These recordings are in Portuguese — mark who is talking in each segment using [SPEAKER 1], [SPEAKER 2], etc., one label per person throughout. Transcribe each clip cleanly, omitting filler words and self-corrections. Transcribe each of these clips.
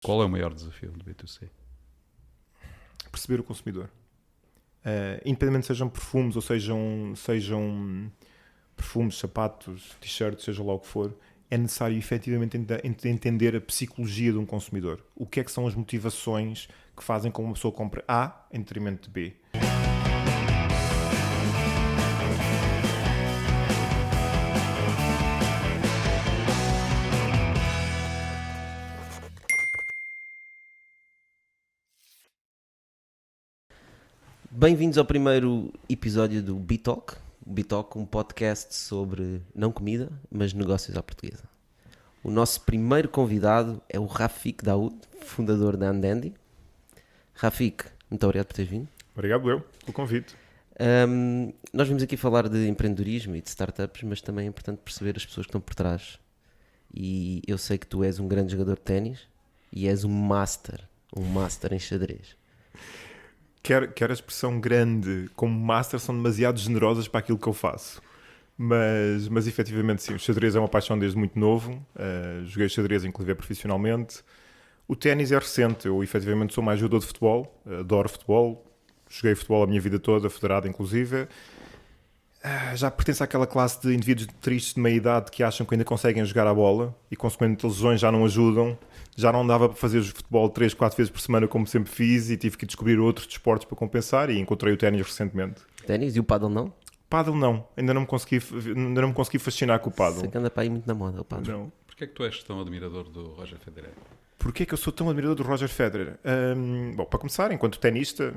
[SPEAKER 1] Qual é o maior desafio do B2C?
[SPEAKER 2] Perceber o consumidor. Independentemente sejam perfumes ou sejam perfumes, sapatos, t-shirts, seja lá o que for, é necessário efetivamente entender a psicologia de um consumidor. O que é que são as motivações que fazem com que uma pessoa compre A em detrimento de B.
[SPEAKER 3] Bem-vindos ao primeiro episódio do B-Talk. B-Talk, um podcast sobre não comida, mas negócios à portuguesa. O nosso primeiro convidado é o Rafik Daoud, fundador da Andendi. Rafik, muito obrigado por teres vindo.
[SPEAKER 2] Obrigado eu pelo convite.
[SPEAKER 3] Nós vimos aqui falar de empreendedorismo e de startups, mas também é importante perceber as pessoas que estão por trás. E eu sei que tu és um grande jogador de ténis e és um master em xadrez.
[SPEAKER 2] Quer a expressão grande como master são demasiado generosas para aquilo que eu faço. Mas efetivamente sim, o xadrez é uma paixão desde muito novo. Joguei xadrez inclusive profissionalmente. O ténis é recente, eu efetivamente sou mais jogador de futebol, adoro futebol. Joguei futebol a minha vida toda, federado inclusive. Já pertenço àquela classe de indivíduos tristes de meia idade que acham que ainda conseguem jogar a bola e consequentemente lesões já não ajudam. Já não dava para fazer futebol 3, 4 vezes por semana como sempre fiz e tive que descobrir outros desportos para compensar e encontrei o ténis recentemente.
[SPEAKER 3] Ténis e o paddle não?
[SPEAKER 2] Paddle não, ainda não me consegui fascinar com o paddle.
[SPEAKER 3] Sei que anda para aí muito na moda o paddle.
[SPEAKER 2] Não.
[SPEAKER 1] Porquê é que tu és tão admirador do Roger Federer?
[SPEAKER 2] Porquê é que eu sou tão admirador do Roger Federer? Bom, para começar, enquanto tenista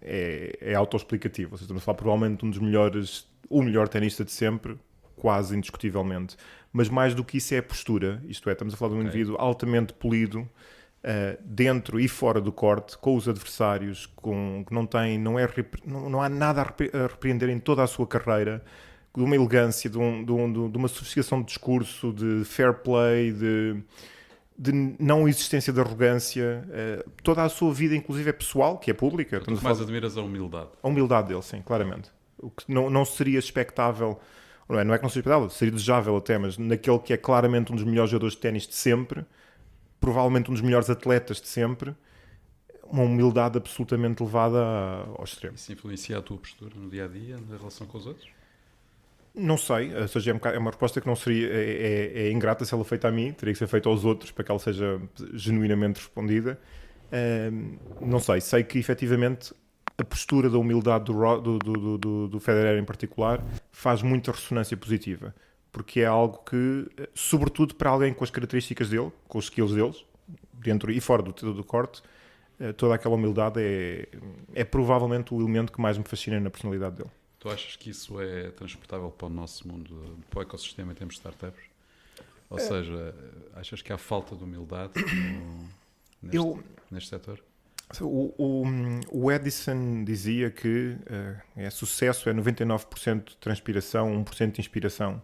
[SPEAKER 2] é autoexplicativo. Ou seja, estamos a falar provavelmente um dos melhores, o melhor tenista de sempre, quase indiscutivelmente. Mas mais do que isso é a postura. Isto é, estamos a falar de um indivíduo altamente polido, dentro e fora do corte, com os adversários, que não há nada a repreender em toda a sua carreira, de uma elegância, de uma sofisticação de discurso, de fair play, de não existência de arrogância. Toda a sua vida, inclusive, é pessoal, que é pública.
[SPEAKER 1] O que mais admiras a humildade?
[SPEAKER 2] A humildade dele, sim, claramente. O que não seria expectável, não é que não seria expectável, seria desejável até, mas naquele que é claramente um dos melhores jogadores de ténis de sempre, provavelmente um dos melhores atletas de sempre, uma humildade absolutamente levada ao extremo.
[SPEAKER 1] Isso influencia a tua postura no dia-a-dia, na relação com os outros?
[SPEAKER 2] Não sei, ou seja, é uma resposta que não seria, é ingrata se ela é feita a mim, teria que ser feita aos outros para que ela seja genuinamente respondida. Não sei que efetivamente a postura da humildade do Federer em particular faz muita ressonância positiva, porque é algo que, sobretudo para alguém com as características dele, com os skills deles, dentro e fora do corte, toda aquela humildade é provavelmente o elemento que mais me fascina na personalidade dele.
[SPEAKER 1] Tu achas que isso é transportável para o nosso mundo, para o ecossistema em termos de startups? Ou seja, achas que há falta de humildade neste setor?
[SPEAKER 2] O Edison dizia que sucesso é 99% de transpiração, 1% de inspiração.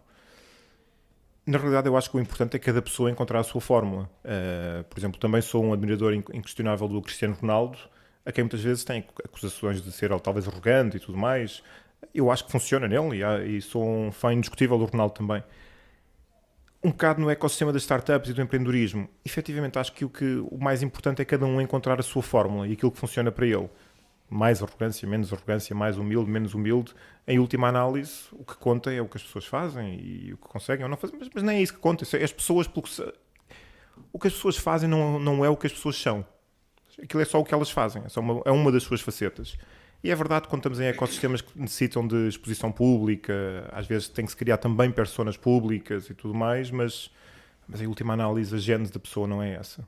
[SPEAKER 2] Na realidade, eu acho que o importante é cada pessoa encontrar a sua fórmula. Por exemplo, também sou um admirador inquestionável do Cristiano Ronaldo, a quem muitas vezes tem acusações de ser talvez arrogante e tudo mais. Eu acho que funciona nele e sou um fã indiscutível do Ronaldo também. Um bocado no ecossistema das startups e do empreendedorismo, efetivamente acho que o mais importante é cada um encontrar a sua fórmula e aquilo que funciona para ele. Mais arrogância, menos arrogância, mais humilde, menos humilde. Em última análise, o que conta é o que as pessoas fazem e o que conseguem ou não fazem. Mas nem é isso que conta. É as pessoas, o que as pessoas fazem não é o que as pessoas são. Aquilo é só o que elas fazem. É uma das suas facetas. E é verdade que quando estamos em ecossistemas que necessitam de exposição pública, às vezes tem que se criar também personas públicas e tudo mais, mas em última análise a gênese da pessoa não é essa.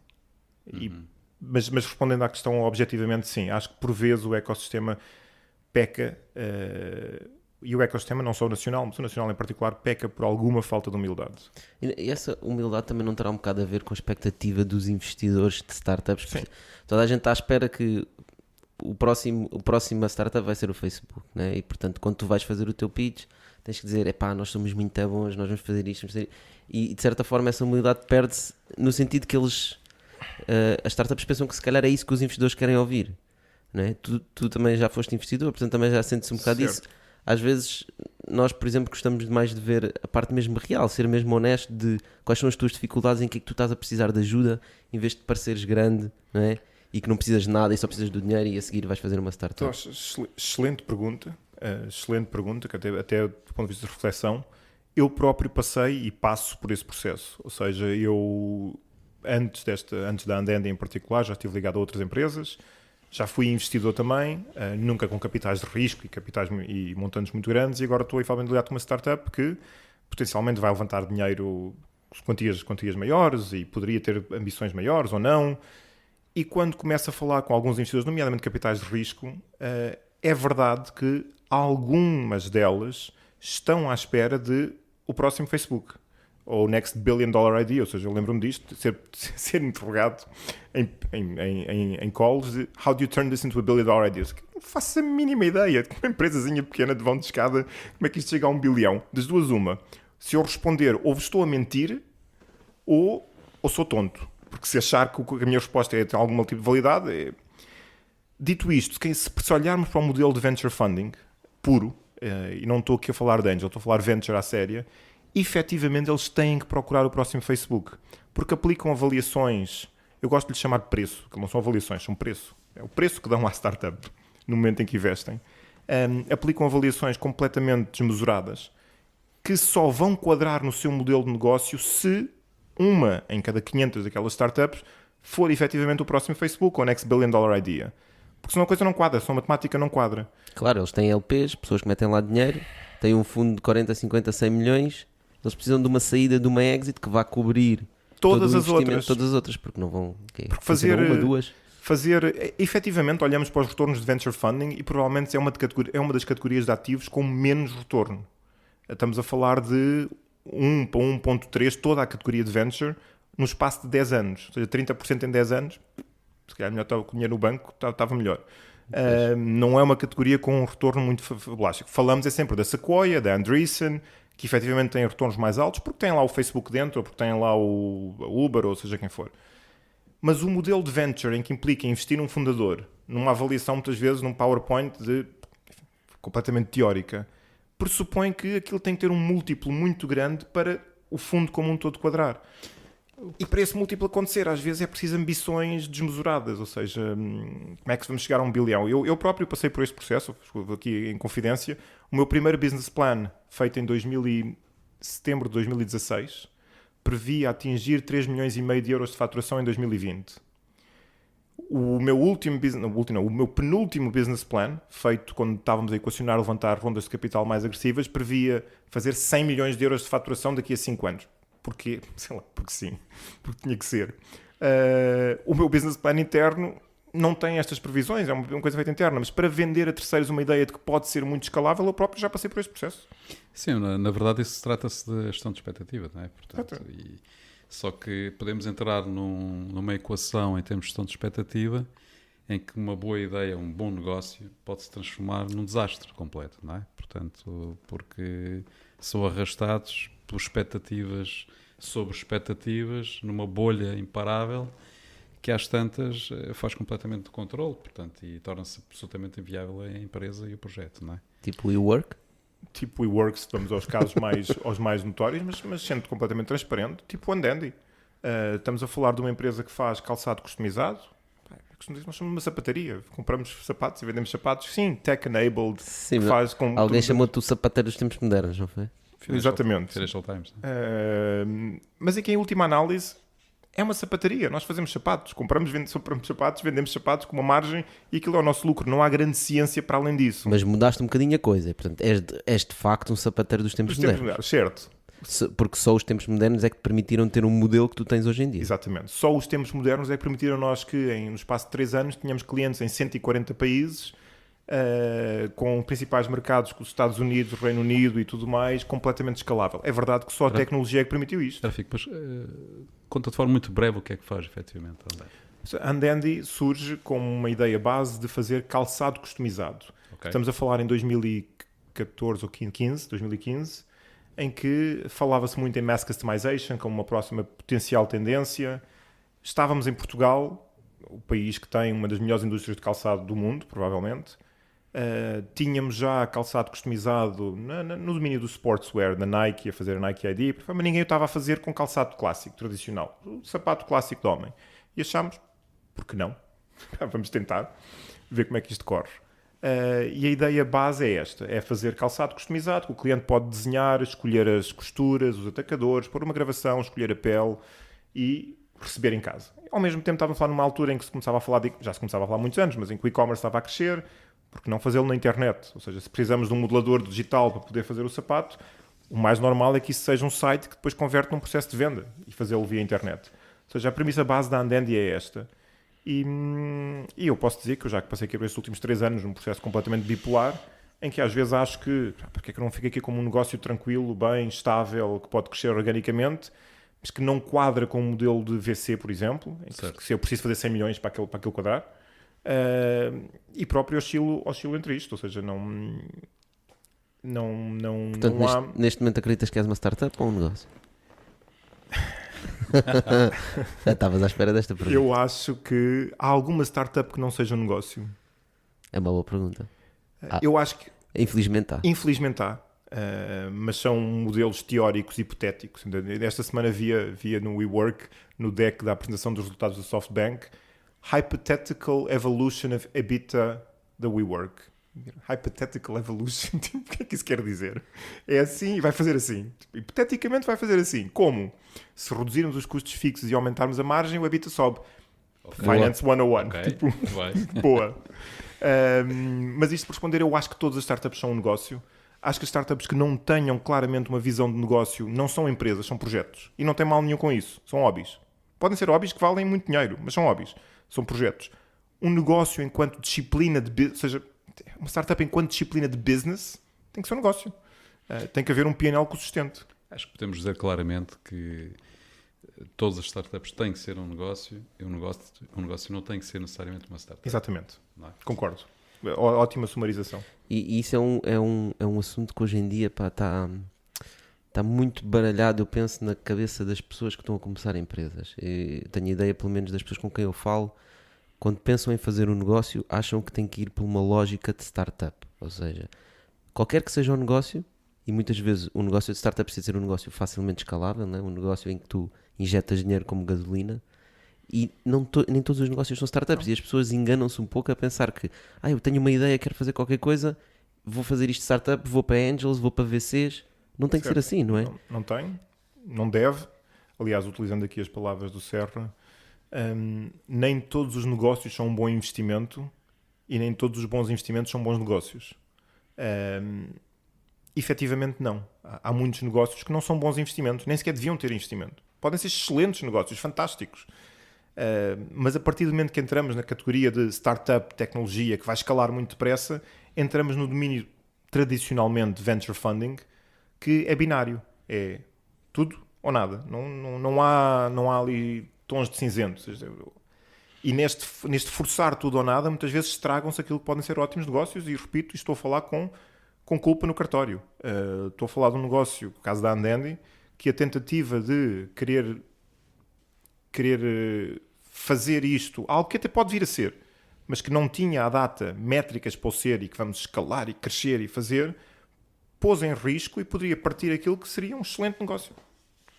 [SPEAKER 2] Mas respondendo à questão objetivamente, sim, acho que por vezes o ecossistema peca, e o ecossistema não só o nacional, mas o nacional em particular peca por alguma falta de humildade.
[SPEAKER 3] E essa humildade também não terá um bocado a ver com a expectativa dos investidores de startups?
[SPEAKER 2] Sim.
[SPEAKER 3] Toda a gente está à espera que o próximo startup vai ser o Facebook, né? E portanto quando tu vais fazer o teu pitch tens que dizer, nós somos muito bons, nós vamos fazer isto, e de certa forma essa humildade perde-se no sentido que eles, as startups pensam que se calhar é isso que os investidores querem ouvir, né? Tu também já foste investidor, portanto também já sentes um bocado
[SPEAKER 2] Certo.
[SPEAKER 3] isso. Às vezes nós, por exemplo, gostamos mais de ver a parte mesmo real, ser mesmo honesto de quais são as tuas dificuldades, em que é que tu estás a precisar de ajuda, em vez de pareceres grande, não é? E que não precisas de nada e só precisas do dinheiro e a seguir vais fazer uma startup.
[SPEAKER 2] Então, excelente pergunta, que até do ponto de vista de reflexão, eu próprio passei e passo por esse processo. Ou seja, eu antes da Andandi em particular, já estive ligado a outras empresas, já fui investidor também, nunca com capitais de risco e montantes muito grandes, e agora estou eventualmente ligado com uma startup que potencialmente vai levantar dinheiro, quantias maiores, e poderia ter ambições maiores ou não. E quando começo a falar com alguns investidores, nomeadamente capitais de risco, é verdade que algumas delas estão à espera de o próximo Facebook, ou Next Billion Dollar Idea. Ou seja, eu lembro-me disto, ser interrogado em calls de How do you turn this into a billion dollar idea? Não faço a mínima ideia de uma empresazinha pequena de vão de escada, como é que isto chega a 1 bilhão. Das duas uma, se eu responder ou estou a mentir ou sou tonto, porque se achar que a minha resposta tem algum tipo de validade. Dito isto, se olharmos para o modelo de venture funding puro, e não estou aqui a falar de angel, estou a falar venture à séria, efetivamente eles têm que procurar o próximo Facebook, porque aplicam avaliações, eu gosto de lhe chamar de preço, que não são avaliações, são preço. É o preço que dão à startup no momento em que investem. Aplicam avaliações completamente desmesuradas, que só vão quadrar no seu modelo de negócio se uma em cada 500 daquelas startups for efetivamente o próximo Facebook ou o Next Billion Dollar Idea. Porque senão a coisa não quadra, senão a matemática não quadra.
[SPEAKER 3] Claro, eles têm LPs, pessoas que metem lá dinheiro, têm um fundo de 40, 50, 100 milhões, eles precisam de uma saída, de uma exit que vá cobrir
[SPEAKER 2] todas
[SPEAKER 3] todo o
[SPEAKER 2] as
[SPEAKER 3] investimento,
[SPEAKER 2] outras.
[SPEAKER 3] todas as outras, porque não vão
[SPEAKER 2] fazer
[SPEAKER 3] uma, duas.
[SPEAKER 2] Efetivamente, olhamos para os retornos de venture funding e provavelmente é uma das categorias de ativos com menos retorno. Estamos a falar de 1 para 1.3, toda a categoria de venture, no espaço de 10 anos. Ou seja, 30% em 10 anos, se calhar melhor estar com o dinheiro no banco, estava melhor. Não é uma categoria com um retorno muito fabulástico. Falamos sempre da Sequoia, da Andreessen, que efetivamente têm retornos mais altos, porque têm lá o Facebook dentro, ou porque têm lá o Uber, ou seja quem for. Mas o modelo de venture em que implica investir num fundador, numa avaliação muitas vezes num PowerPoint completamente teórica, pressupõe que aquilo tem que ter um múltiplo muito grande para o fundo como um todo quadrar. E para esse múltiplo acontecer, às vezes é preciso ambições desmesuradas, ou seja, como é que vamos chegar a 1 bilhão? Eu próprio passei por este processo, aqui em confidência. O meu primeiro business plan, feito em setembro de 2016, previa atingir 3 milhões e meio de euros de faturação em 2020. O meu penúltimo business plan, feito quando estávamos a equacionar levantar rondas de capital mais agressivas, previa fazer 100 milhões de euros de faturação daqui a 5 anos. Porquê? Sei lá, porque sim. Porque tinha que ser. O meu business plan interno não tem estas previsões, é uma coisa feita interna, mas para vender a terceiros uma ideia de que pode ser muito escalável, eu próprio já passei por este processo.
[SPEAKER 1] Sim, na verdade isso trata-se de gestão de expectativa, não é? Portanto, só que podemos entrar numa equação em termos de gestão de expectativa em que uma boa ideia, um bom negócio pode se transformar num desastre completo, não é? Portanto, porque são arrastados por expectativas sobre expectativas numa bolha imparável que às tantas faz completamente do controle, portanto, e torna-se absolutamente inviável a empresa e o projeto, não é?
[SPEAKER 3] Tipo WeWork?
[SPEAKER 2] Tipo WeWork, se vamos aos casos aos mais notórios, mas sendo completamente transparente, tipo Andandi. Estamos a falar de uma empresa que faz calçado customizado. Nós somos uma sapataria, compramos sapatos e vendemos sapatos. Sim, tech-enabled.
[SPEAKER 3] Sim, alguém chamou-te o sapateiro dos tempos modernos, não foi?
[SPEAKER 2] Exatamente.
[SPEAKER 1] Financial Times.
[SPEAKER 2] Mas é que em última análise é uma sapataria. Nós fazemos sapatos, compramos sapatos, vendemos sapatos com uma margem e aquilo é o nosso lucro. Não há grande ciência para além disso.
[SPEAKER 3] Mas mudaste um bocadinho a coisa. Portanto, és de facto um sapateiro dos tempos modernos.
[SPEAKER 2] Certo.
[SPEAKER 3] Porque só os tempos modernos é que te permitiram ter um modelo que tu tens hoje em dia.
[SPEAKER 2] Exatamente. Só os tempos modernos é que permitiram nós que no espaço de 3 anos tínhamos clientes em 140 países, com principais mercados como os Estados Unidos, o Reino Unido e tudo mais, completamente escalável. É verdade que só a tecnologia é que permitiu isto.
[SPEAKER 1] Mas conta de forma muito breve o que é que faz, efetivamente.
[SPEAKER 2] A Andandi surge com uma ideia base de fazer calçado customizado. Okay. Estamos a falar em 2014 ou 2015, em que falava-se muito em mass customization como uma próxima potencial tendência. Estávamos em Portugal, o país que tem uma das melhores indústrias de calçado do mundo, provavelmente. Tínhamos já calçado customizado no domínio do sportswear, da Nike, a fazer a Nike ID, mas ninguém o estava a fazer com calçado clássico, tradicional. O sapato clássico de homem. E achámos, por que não? Vamos tentar ver como é que isto corre. E a ideia base é esta, é fazer calçado customizado, que o cliente pode desenhar, escolher as costuras, os atacadores, pôr uma gravação, escolher a pele e receber em casa. Ao mesmo tempo estávamos a falar numa altura em que já se começava a falar há muitos anos, mas em que o e-commerce estava a crescer, porque não fazê-lo na internet? Ou seja, se precisamos de um modelador digital para poder fazer o sapato, o mais normal é que isso seja um site que depois converte num processo de venda e fazê-lo via internet. Ou seja, a premissa base da Undandy é esta. E eu posso dizer que eu já passei aqui por estes últimos 3 anos num processo completamente bipolar, em que às vezes acho que porque é que eu não fico aqui como um negócio tranquilo, bem, estável, que pode crescer organicamente, mas que não quadra com o modelo de VC, por exemplo, em que se eu preciso fazer 100 milhões para aquele quadrar. E próprio oscilo entre isto, ou seja,
[SPEAKER 3] Portanto,
[SPEAKER 2] não há...
[SPEAKER 3] neste momento acreditas que és uma startup ou um negócio? Já estavas à espera desta pergunta.
[SPEAKER 2] Eu acho que há alguma startup que não seja um negócio.
[SPEAKER 3] É uma boa pergunta.
[SPEAKER 2] Eu acho que
[SPEAKER 3] Infelizmente há.
[SPEAKER 2] Infelizmente há, mas são modelos teóricos hipotéticos. Esta semana via no WeWork, no deck da apresentação dos resultados do SoftBank, Hypothetical Evolution of EBITDA da WeWork. Hypothetical Evolution, o que é que isso quer dizer? É assim e vai fazer assim. Hipoteticamente vai fazer assim. Como? Se reduzirmos os custos fixos e aumentarmos a margem, o EBITDA sobe. Okay. Finance 101.
[SPEAKER 1] Okay.
[SPEAKER 2] Tipo, boa. Mas isto por responder, eu acho que todas as startups são um negócio. Acho que as startups que não tenham claramente uma visão de negócio não são empresas, são projetos. E não tem mal nenhum com isso. São hobbies. Podem ser hobbies que valem muito dinheiro, mas são hobbies. São projetos. Um negócio enquanto disciplina de business, ou seja, uma startup enquanto disciplina de business, tem que ser um negócio. Tem que haver um P&L que o sustente.
[SPEAKER 1] Acho que podemos dizer claramente que todas as startups têm que ser um negócio e um negócio não tem que ser necessariamente uma startup.
[SPEAKER 2] Exatamente. Não é? Concordo. Ótima sumarização.
[SPEAKER 3] E isso é um assunto que hoje em dia está muito baralhado, eu penso, na cabeça das pessoas que estão a começar empresas. Eu tenho a ideia, pelo menos, das pessoas com quem eu falo, quando pensam em fazer um negócio, acham que tem que ir por uma lógica de startup. Ou seja, qualquer que seja o negócio, e muitas vezes o negócio de startup precisa ser um negócio facilmente escalável, não é? Um negócio em que tu injetas dinheiro como gasolina, e nem todos os negócios são startups, e as pessoas enganam-se um pouco a pensar que eu tenho uma ideia, quero fazer qualquer coisa, vou fazer isto de startup, vou para Angels, vou para VCs. Não tem que ser assim, não é?
[SPEAKER 2] Não tem, não deve. Aliás, utilizando aqui as palavras do Serra, nem todos os negócios são um bom investimento e nem todos os bons investimentos são bons negócios. Efetivamente não. Há muitos negócios que não são bons investimentos, nem sequer deviam ter investimento. Podem ser excelentes negócios, fantásticos. Mas a partir do momento que entramos na categoria de startup, tecnologia, que vai escalar muito depressa, entramos no domínio tradicionalmente de venture funding, que é binário. É tudo ou nada. Não há ali tons de cinzento. E neste forçar tudo ou nada, muitas vezes estragam-se aquilo que podem ser ótimos negócios. E repito, estou a falar com culpa no cartório. Estou a falar de um negócio, no caso da Undandy, que a tentativa de querer fazer isto, algo que até pode vir a ser, mas que não tinha à data métricas para o ser e que vamos escalar e crescer e fazer, pôs em risco e poderia partir aquilo que seria um excelente negócio.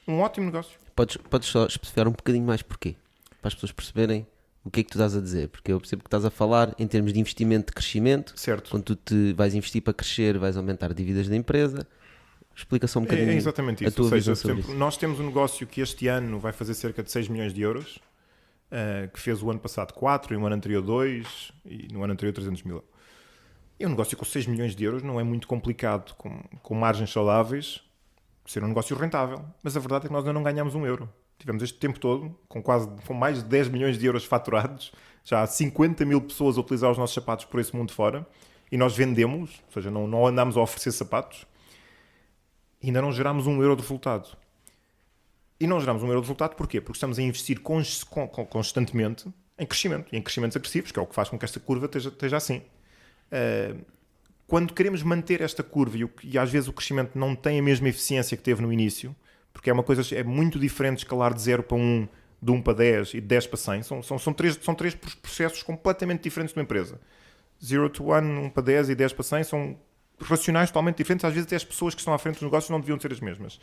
[SPEAKER 2] Um ótimo negócio.
[SPEAKER 3] Podes só especificar um bocadinho mais porquê? Para as pessoas perceberem o que é que tu estás a dizer. Porque eu percebo que estás a falar em termos de investimento de crescimento.
[SPEAKER 2] Certo.
[SPEAKER 3] Quando tu te vais investir para crescer, vais aumentar dívidas da empresa. Explica só um bocadinho.
[SPEAKER 2] É exatamente isso.
[SPEAKER 3] Ou seja, por
[SPEAKER 2] exemplo, nós temos um negócio que este ano vai fazer cerca de 6 milhões de euros, que fez o ano passado 4, e no ano anterior 2, e no ano anterior 300 mil. E um negócio com 6 milhões de euros não é muito complicado, com margens saudáveis, ser um negócio rentável. Mas a verdade é que nós ainda não ganhamos um euro. Tivemos este tempo todo, com mais de 10 milhões de euros faturados, já há 50 mil pessoas a utilizar os nossos sapatos por esse mundo fora, e nós vendemos, ou seja, não andamos a oferecer sapatos, e ainda não gerámos um euro de resultado. E não geramos um euro de resultado porquê? Porque estamos a investir constantemente em crescimento, e em crescimentos agressivos, que é o que faz com que esta curva esteja assim. Quando queremos manter esta curva e às vezes o crescimento não tem a mesma eficiência que teve no início, porque é muito diferente escalar de 0 para 1, de 1 para 10 e de 10 para 100, são três processos completamente diferentes de uma empresa. 0 to 1, 1 para 10 e 10 para 100 são racionais totalmente diferentes. Às vezes até as pessoas que estão à frente dos negócios não deviam ser as mesmas.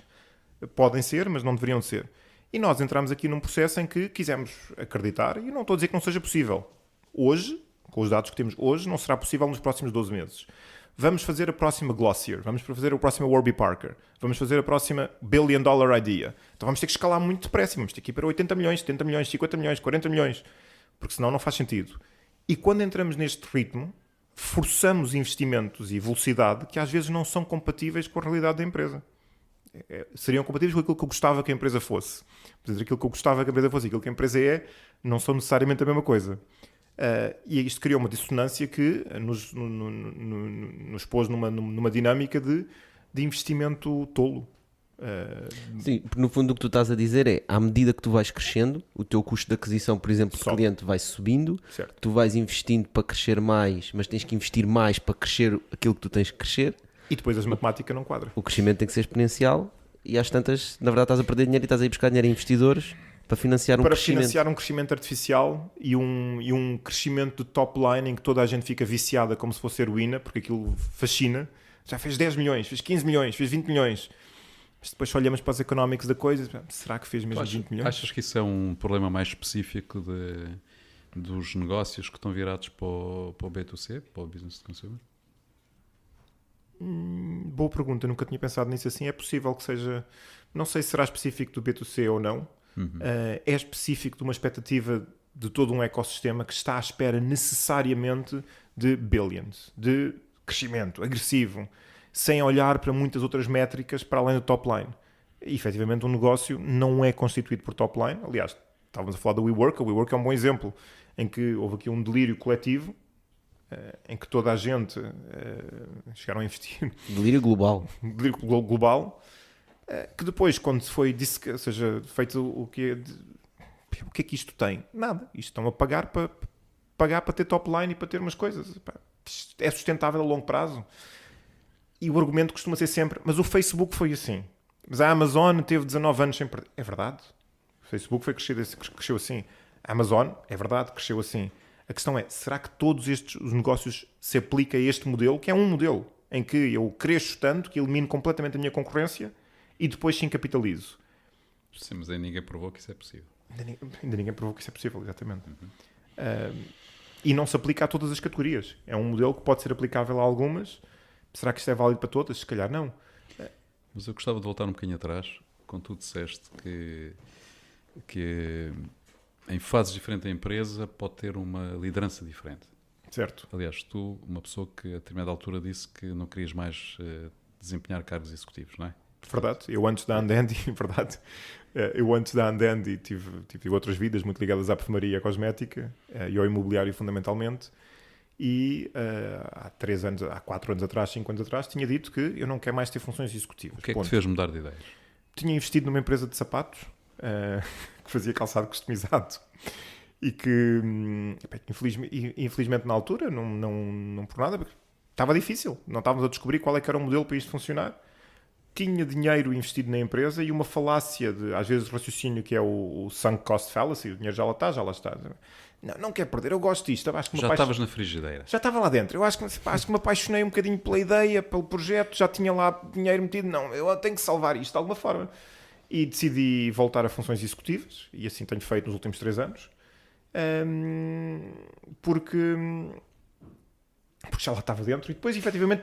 [SPEAKER 2] Podem ser, mas não deveriam ser. E nós entramos aqui num processo em que quisemos acreditar, e não estou a dizer que não seja possível. Hoje, com os dados que temos hoje, não será possível nos próximos 12 meses. Vamos fazer a próxima Glossier, vamos fazer a próxima Warby Parker, vamos fazer a próxima Billion Dollar Idea. Então vamos ter que escalar muito depressa, vamos ter que ir para 80 milhões, 70 milhões, 50 milhões, 40 milhões, porque senão não faz sentido. E quando entramos neste ritmo, forçamos investimentos e velocidade que às vezes não são compatíveis com a realidade da empresa. Seriam compatíveis com aquilo que eu gostava que a empresa fosse. Mas aquilo que eu gostava que a empresa fosse e aquilo que a empresa não são necessariamente a mesma coisa. E isto criou uma dissonância que nos pôs numa dinâmica de investimento tolo.
[SPEAKER 3] Sim, porque no fundo o que tu estás a dizer é, à medida que tu vais crescendo, o teu custo de aquisição, por exemplo, de cliente vai subindo,
[SPEAKER 2] certo.
[SPEAKER 3] Tu vais investindo para crescer mais, mas tens que investir mais para crescer aquilo que tu tens que crescer.
[SPEAKER 2] E depois a matemática não quadra.
[SPEAKER 3] O crescimento tem que ser exponencial e às tantas, na verdade, estás a perder dinheiro e estás a ir buscar dinheiro a investidores para financiar um crescimento.
[SPEAKER 2] Para financiar um crescimento artificial e um crescimento de top line em que toda a gente fica viciada como se fosse heroína, porque aquilo fascina. Já fez 10 milhões, fez 15 milhões, fez 20 milhões. Mas depois olhamos para os economics da coisa, será que fez mesmo 20 milhões?
[SPEAKER 1] Achas que isso é um problema mais específico dos negócios que estão virados para o B2C, para o Business to Consumer?
[SPEAKER 2] Boa pergunta, nunca tinha pensado nisso assim. É possível que seja, não sei se será específico do B2C ou não. É específico de uma expectativa de todo um ecossistema que está à espera necessariamente de billions, de crescimento agressivo, sem olhar para muitas outras métricas para além do top line. E, efetivamente, um negócio não é constituído por top line. Aliás, estávamos a falar do WeWork. O WeWork é um bom exemplo em que houve aqui um delírio coletivo em que toda a gente chegaram a investir.
[SPEAKER 3] Delírio global.
[SPEAKER 2] Delírio global. Que depois, quando se foi feito o que é que isto tem? Nada. Isto estão a pagar para ter top line e para ter umas coisas. Isto é sustentável a longo prazo. E o argumento costuma ser sempre, mas o Facebook foi assim. Mas a Amazon teve 19 anos sem perder. É verdade. O Facebook cresceu assim. A Amazon, é verdade, cresceu assim. A questão é, será que todos os negócios se aplica a este modelo, que é um modelo em que eu cresço tanto que elimino completamente a minha concorrência e depois sim capitalizo?
[SPEAKER 1] Sim, mas aí ninguém provou que isso é possível.
[SPEAKER 2] Ainda ninguém provou que isso é possível, exatamente. E não se aplica a todas as categorias. É um modelo que pode ser aplicável a algumas. Será que isto é válido para todas? Se calhar não.
[SPEAKER 1] Mas eu gostava de voltar um bocadinho atrás, quando tu disseste que em fases diferentes da empresa pode ter uma liderança diferente.
[SPEAKER 2] Certo.
[SPEAKER 1] Aliás, tu, uma pessoa que a determinada altura disse que não querias mais desempenhar cargos executivos, não é?
[SPEAKER 2] Verdade. Eu antes da Andendi, verdade. Eu antes da Andendi tive outras vidas muito ligadas à perfumaria e à cosmética e ao imobiliário fundamentalmente. E há 4 anos atrás, 5 anos atrás, tinha dito que eu não quero mais ter funções executivas.
[SPEAKER 1] O que é que te fez mudar de ideias?
[SPEAKER 2] Tinha investido numa empresa de sapatos que fazia calçado customizado e que, infelizmente na altura, não por nada, porque estava difícil. Não estávamos a descobrir qual é que era o modelo para isto funcionar. Tinha dinheiro investido na empresa e uma falácia de, às vezes, raciocínio que é o sunk cost fallacy. O dinheiro já lá está. Não quero perder, eu gosto disto.
[SPEAKER 1] Já estavas na frigideira.
[SPEAKER 2] Já estava lá dentro. Eu acho que me apaixonei um bocadinho pela ideia, pelo projeto, já tinha lá dinheiro metido. Não, eu tenho que salvar isto de alguma forma. E decidi voltar a funções executivas, e assim tenho feito nos últimos 3 anos, porque já lá estava dentro. E depois, efetivamente,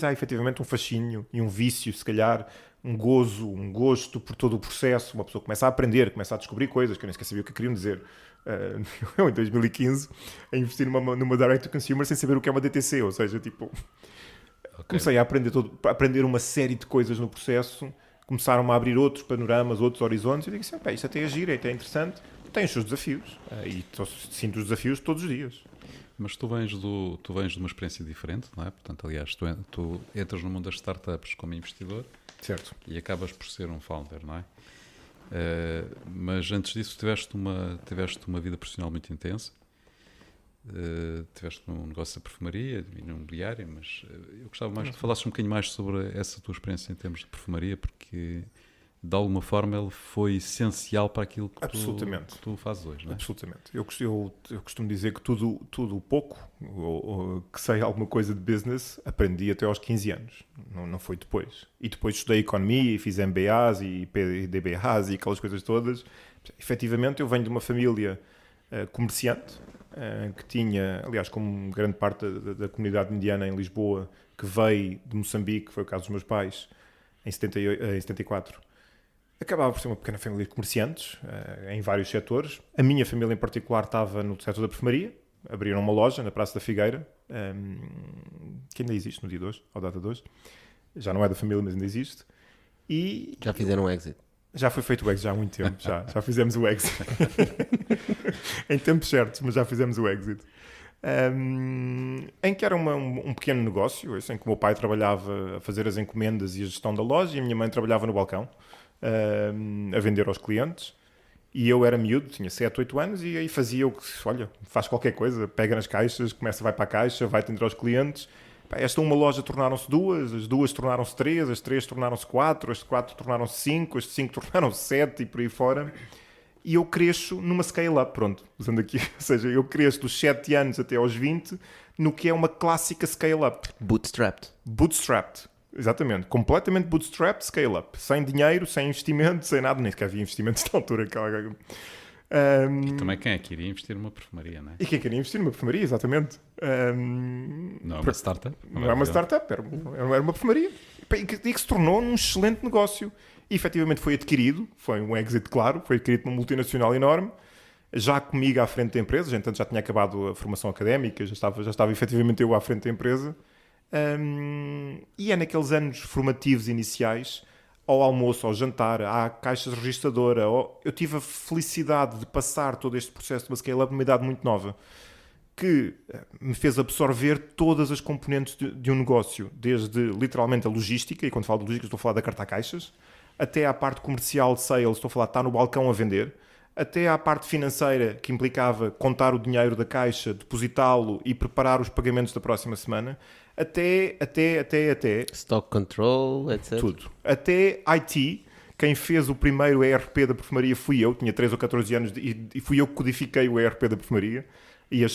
[SPEAKER 2] há efetivamente um fascínio e um vício, se calhar, um gosto por todo o processo. Uma pessoa começa a aprender, começa a descobrir coisas que eu nem sequer sabia o que queriam dizer. Eu, em 2015, a investir numa direct-to-consumer sem saber o que é uma DTC, ou seja, comecei a aprender uma série de coisas no processo, começaram a abrir outros panoramas, outros horizontes, e eu digo assim, isto até é giro, até é interessante, tem os seus desafios, e sinto os desafios todos os dias.
[SPEAKER 1] Mas tu vens de uma experiência diferente, não é? Portanto, aliás, tu entras no mundo das startups como investidor,
[SPEAKER 2] certo,
[SPEAKER 1] e acabas por ser um founder, não é? Mas antes disso tiveste uma vida profissional muito intensa, tiveste um negócio de perfumaria e no imobiliário, mas eu gostava mais que falasses um bocadinho mais sobre essa tua experiência em termos de perfumaria, porque de alguma forma ele foi essencial para aquilo que
[SPEAKER 2] Absolutamente.
[SPEAKER 1] tu fazes hoje, não é?
[SPEAKER 2] Absolutamente. Eu costumo dizer que tudo o pouco, ou que sei alguma coisa de business, aprendi até aos 15 anos. Não foi depois. E depois estudei economia e fiz MBAs e DBAs e aquelas coisas todas. Efetivamente, eu venho de uma família comerciante, que tinha, aliás, como grande parte da comunidade indiana em Lisboa, que veio de Moçambique, foi o caso dos meus pais, em 74. Acabava por ser uma pequena família de comerciantes, em vários setores. A minha família em particular estava no setor da perfumaria. Abriram uma loja na Praça da Figueira, que ainda existe no dia de hoje, ao data de hoje. Já não é da família, mas ainda existe. E
[SPEAKER 3] Já fizeram um exit?
[SPEAKER 2] já foi feito o exit já há muito tempo. Já fizemos o exit. Em tempos certos, mas já fizemos o exit. Em que era um pequeno negócio, em que o meu pai trabalhava a fazer as encomendas e a gestão da loja e a minha mãe trabalhava no balcão. A vender aos clientes, e eu era miúdo, tinha 7, 8 anos, e aí fazia o que, olha, faz qualquer coisa, pega nas caixas, vai para a caixa, vai atender aos clientes. Esta uma loja tornaram-se 2, as 2 tornaram-se 3, as 3 tornaram-se 4, as 4 tornaram-se 5, as 5 tornaram-se 7 e por aí fora. E eu cresço numa scale-up, pronto, usando aqui, ou seja, eu cresço dos 7 anos até aos 20 no que é uma clássica scale-up. Bootstrapped. Exatamente, completamente bootstrapped, scale-up, sem dinheiro, sem investimento, sem nada, nem sequer havia investimentos na altura.
[SPEAKER 1] E também quem é que iria investir numa perfumaria, não é?
[SPEAKER 2] E quem queria investir numa perfumaria, exatamente.
[SPEAKER 1] Não é uma startup.
[SPEAKER 2] Não é uma startup, era uma perfumaria. E que se tornou um excelente negócio. E efetivamente foi adquirido, foi um exit claro, foi adquirido por uma multinacional enorme, já comigo à frente da empresa, já tinha acabado a formação académica, já estava efetivamente eu à frente da empresa. E é naqueles anos formativos iniciais, ao almoço, ao jantar, à caixa registradora, eu tive a felicidade de passar todo este processo de uma scale-up numa idade muito nova, que me fez absorver todas as componentes de um negócio, desde literalmente a logística, e quando falo de logística estou a falar da carta a caixas, até à parte comercial de sales, estou a falar de estar no balcão a vender, até à parte financeira, que implicava contar o dinheiro da caixa, depositá-lo e preparar os pagamentos da próxima semana, até
[SPEAKER 3] Stock control, etc.
[SPEAKER 2] Tudo. Até IT, quem fez o primeiro ERP da perfumaria fui eu, tinha 13 ou 14 anos e fui eu que codifiquei o ERP da perfumaria. E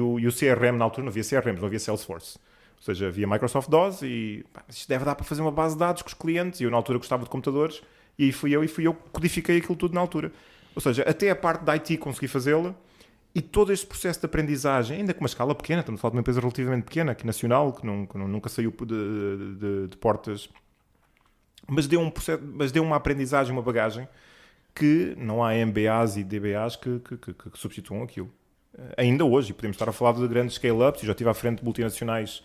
[SPEAKER 2] o CRM na altura não havia CRM, não havia Salesforce. Ou seja, havia Microsoft DOS e isto deve dar para fazer uma base de dados com os clientes. E eu na altura gostava de computadores e aí fui eu que codifiquei aquilo tudo na altura. Ou seja, até a parte da IT consegui fazê-la. E todo este processo de aprendizagem, ainda com uma escala pequena, estamos a falar de uma empresa relativamente pequena, aqui nacional, que nunca saiu de portas, mas deu uma aprendizagem, uma bagagem, que não há MBAs e DBAs que substituam aquilo. Ainda hoje, podemos estar a falar de grandes scale-ups, eu já estive à frente de multinacionais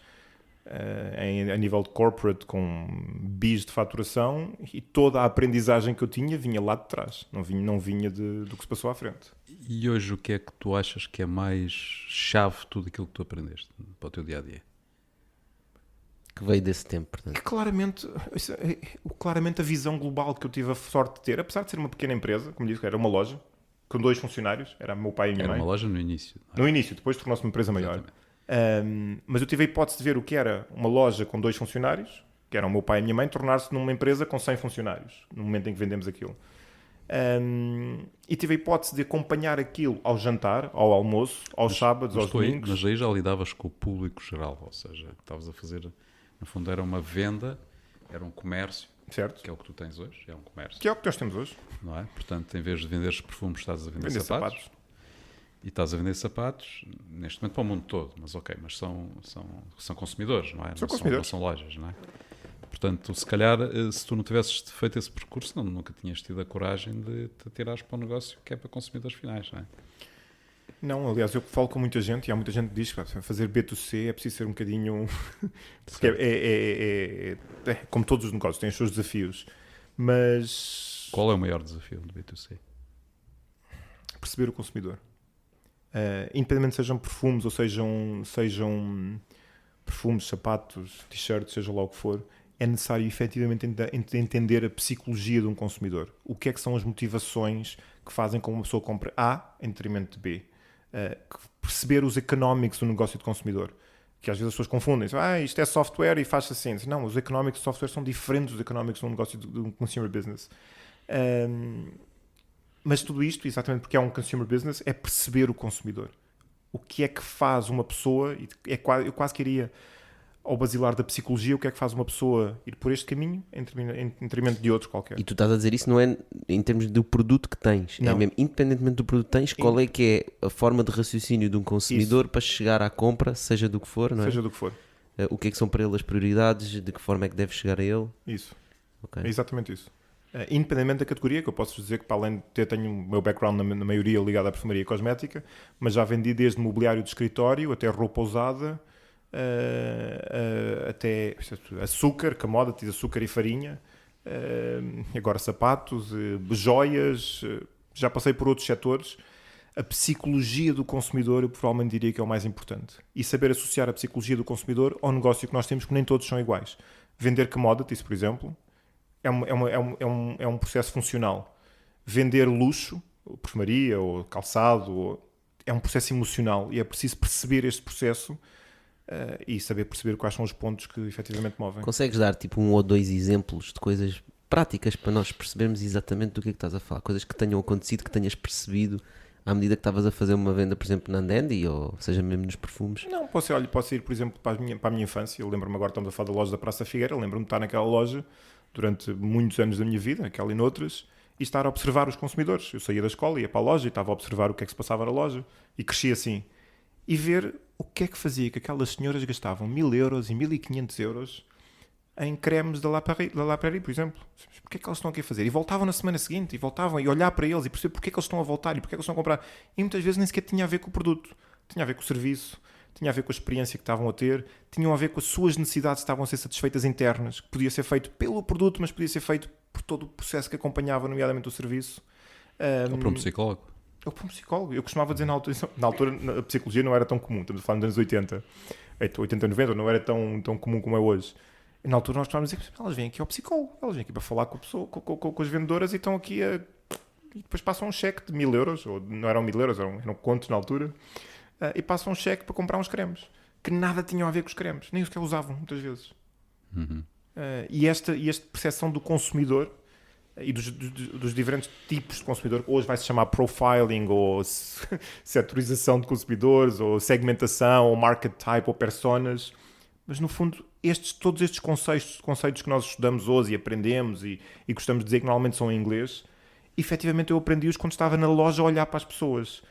[SPEAKER 2] a nível de corporate, com bis de faturação, e toda a aprendizagem que eu tinha vinha lá de trás, não vinha do que se passou à frente.
[SPEAKER 1] E hoje o que é que tu achas que é mais chave de tudo aquilo que tu aprendeste para o teu dia-a-dia?
[SPEAKER 3] Que veio desse tempo, portanto.
[SPEAKER 2] Claramente a visão global que eu tive a sorte de ter, apesar de ser uma pequena empresa, como disse, era uma loja, com 2 funcionários, era meu pai e minha mãe.
[SPEAKER 1] Era uma loja no início. Não é?
[SPEAKER 2] No início, depois tornou-se uma empresa maior. Mas eu tive a hipótese de ver o que era uma loja com 2 funcionários, que eram o meu pai e a minha mãe, tornar-se numa empresa com 100 funcionários, no momento em que vendemos aquilo. E tive a hipótese de acompanhar aquilo ao jantar, ao almoço, aos sábados, aos domingos.
[SPEAKER 1] Mas aí já lidavas com o público geral, ou seja, estavas a fazer, no fundo era uma venda, era um comércio,
[SPEAKER 2] certo?
[SPEAKER 1] Que é o que tu tens hoje, é um comércio.
[SPEAKER 2] Que é o que nós temos hoje.
[SPEAKER 1] Não é? Portanto, em vez de venderes perfumes, estás a vender sapatos. E estás a vender sapatos, neste momento, para o mundo todo, mas ok, mas são consumidores, não é? Não são lojas, não é? Portanto, se calhar, se tu não tivesses feito esse percurso, nunca tinhas tido a coragem de te tirares para o negócio que é para consumidores finais, não é?
[SPEAKER 2] Não, aliás, eu falo com muita gente e há muita gente que diz que fazer B2C é preciso ser um bocadinho... Porque é como todos os negócios, tem os seus desafios, mas...
[SPEAKER 1] Qual é o maior desafio do B2C?
[SPEAKER 2] Perceber o consumidor. Independentemente sejam perfumes ou sejam perfumes, sapatos, t-shirts, seja lá o que for, é necessário efetivamente entender a psicologia de um consumidor. O que é que são as motivações que fazem com que uma pessoa compre A em detrimento de B. Perceber os economics do negócio de consumidor. Que às vezes as pessoas confundem. Isto é software e faz assim. Não, os economics do software são diferentes dos economics de um negócio de um consumer business. Mas tudo isto, exatamente porque é um consumer business, é perceber o consumidor. O que é que faz uma pessoa, eu quase queria, ao basilar da psicologia, o que é que faz uma pessoa ir por este caminho em detrimento de outro qualquer.
[SPEAKER 3] E tu estás a dizer isso não é em termos do produto que tens,
[SPEAKER 2] Não.
[SPEAKER 3] é mesmo, independentemente do produto que tens, qual é que é a forma de raciocínio de um consumidor para chegar à compra, seja do que for, não é?
[SPEAKER 2] Seja do que for.
[SPEAKER 3] O que é que são para ele as prioridades, de que forma é que deve chegar a ele.
[SPEAKER 2] Isso.
[SPEAKER 3] Okay.
[SPEAKER 2] É exatamente isso. Independentemente da categoria, que eu posso dizer que, para além de ter, tenho o meu background na maioria ligado à perfumaria e cosmética, mas já vendi desde mobiliário de escritório até roupa usada, até açúcar, commodities, açúcar e farinha, agora sapatos, joias, já passei por outros setores. A psicologia do consumidor eu provavelmente diria que é o mais importante. E saber associar a psicologia do consumidor ao negócio que nós temos, que nem todos são iguais. Vender commodities, por exemplo, é um processo funcional. Vender luxo, ou perfumaria, ou calçado, é um processo emocional. E é preciso perceber este processo e saber perceber quais são os pontos que efetivamente movem.
[SPEAKER 3] Consegues dar tipo 1 ou 2 exemplos de coisas práticas para nós percebermos exatamente do que é que estás a falar? Coisas que tenham acontecido, que tenhas percebido à medida que estavas a fazer uma venda, por exemplo, na Dandy, ou seja, mesmo nos perfumes?
[SPEAKER 2] Não, posso ir, por exemplo, para a minha infância. Eu lembro-me agora, estamos a falar da loja da Praça Figueira, lembro-me de estar naquela loja durante muitos anos da minha vida, aquela e noutras, e estar a observar os consumidores. Eu saía da escola, ia para a loja e estava a observar o que é que se passava na loja, e crescia assim. E ver o que é que fazia que aquelas senhoras gastavam 1.000 euros e 1.500 euros em cremes da La Prairie, por exemplo. Porquê é que eles estão aqui a fazer? E voltavam na semana seguinte, e voltavam, e olhar para eles, e perceber porque é que eles estão a voltar, e porque é que eles estão a comprar. E muitas vezes nem sequer tinha a ver com o produto. Tinha a ver com o serviço, tinha a ver com a experiência que estavam a ter, tinham a ver com as suas necessidades que estavam a ser satisfeitas internas, que podia ser feito pelo produto, mas podia ser feito por todo o processo que acompanhava, nomeadamente o serviço.
[SPEAKER 1] Ou para um psicólogo.
[SPEAKER 2] Ou para um psicólogo. Eu costumava dizer na altura a psicologia não era tão comum, estamos a falar nos anos 80, 90, não era tão comum como é hoje. E na altura nós costumávamos dizer, elas vêm aqui ao psicólogo, elas vêm aqui para falar com a pessoa, com as vendedoras e estão aqui e depois passam um cheque de 1.000 euros, ou não eram 1.000 euros, eram contos na altura, e passam um cheque para comprar uns cremes, que nada tinham a ver com os cremes, nem os que usavam, muitas vezes.
[SPEAKER 1] Uhum.
[SPEAKER 2] E esta percepção do consumidor e dos diferentes tipos de consumidor, que hoje vai se chamar profiling, ou setorização de consumidores, ou segmentação, ou market type, ou personas, mas no fundo todos estes conceitos que nós estudamos hoje e aprendemos e gostamos de dizer que normalmente são em inglês, efetivamente eu aprendi-os quando estava na loja a olhar para as pessoas.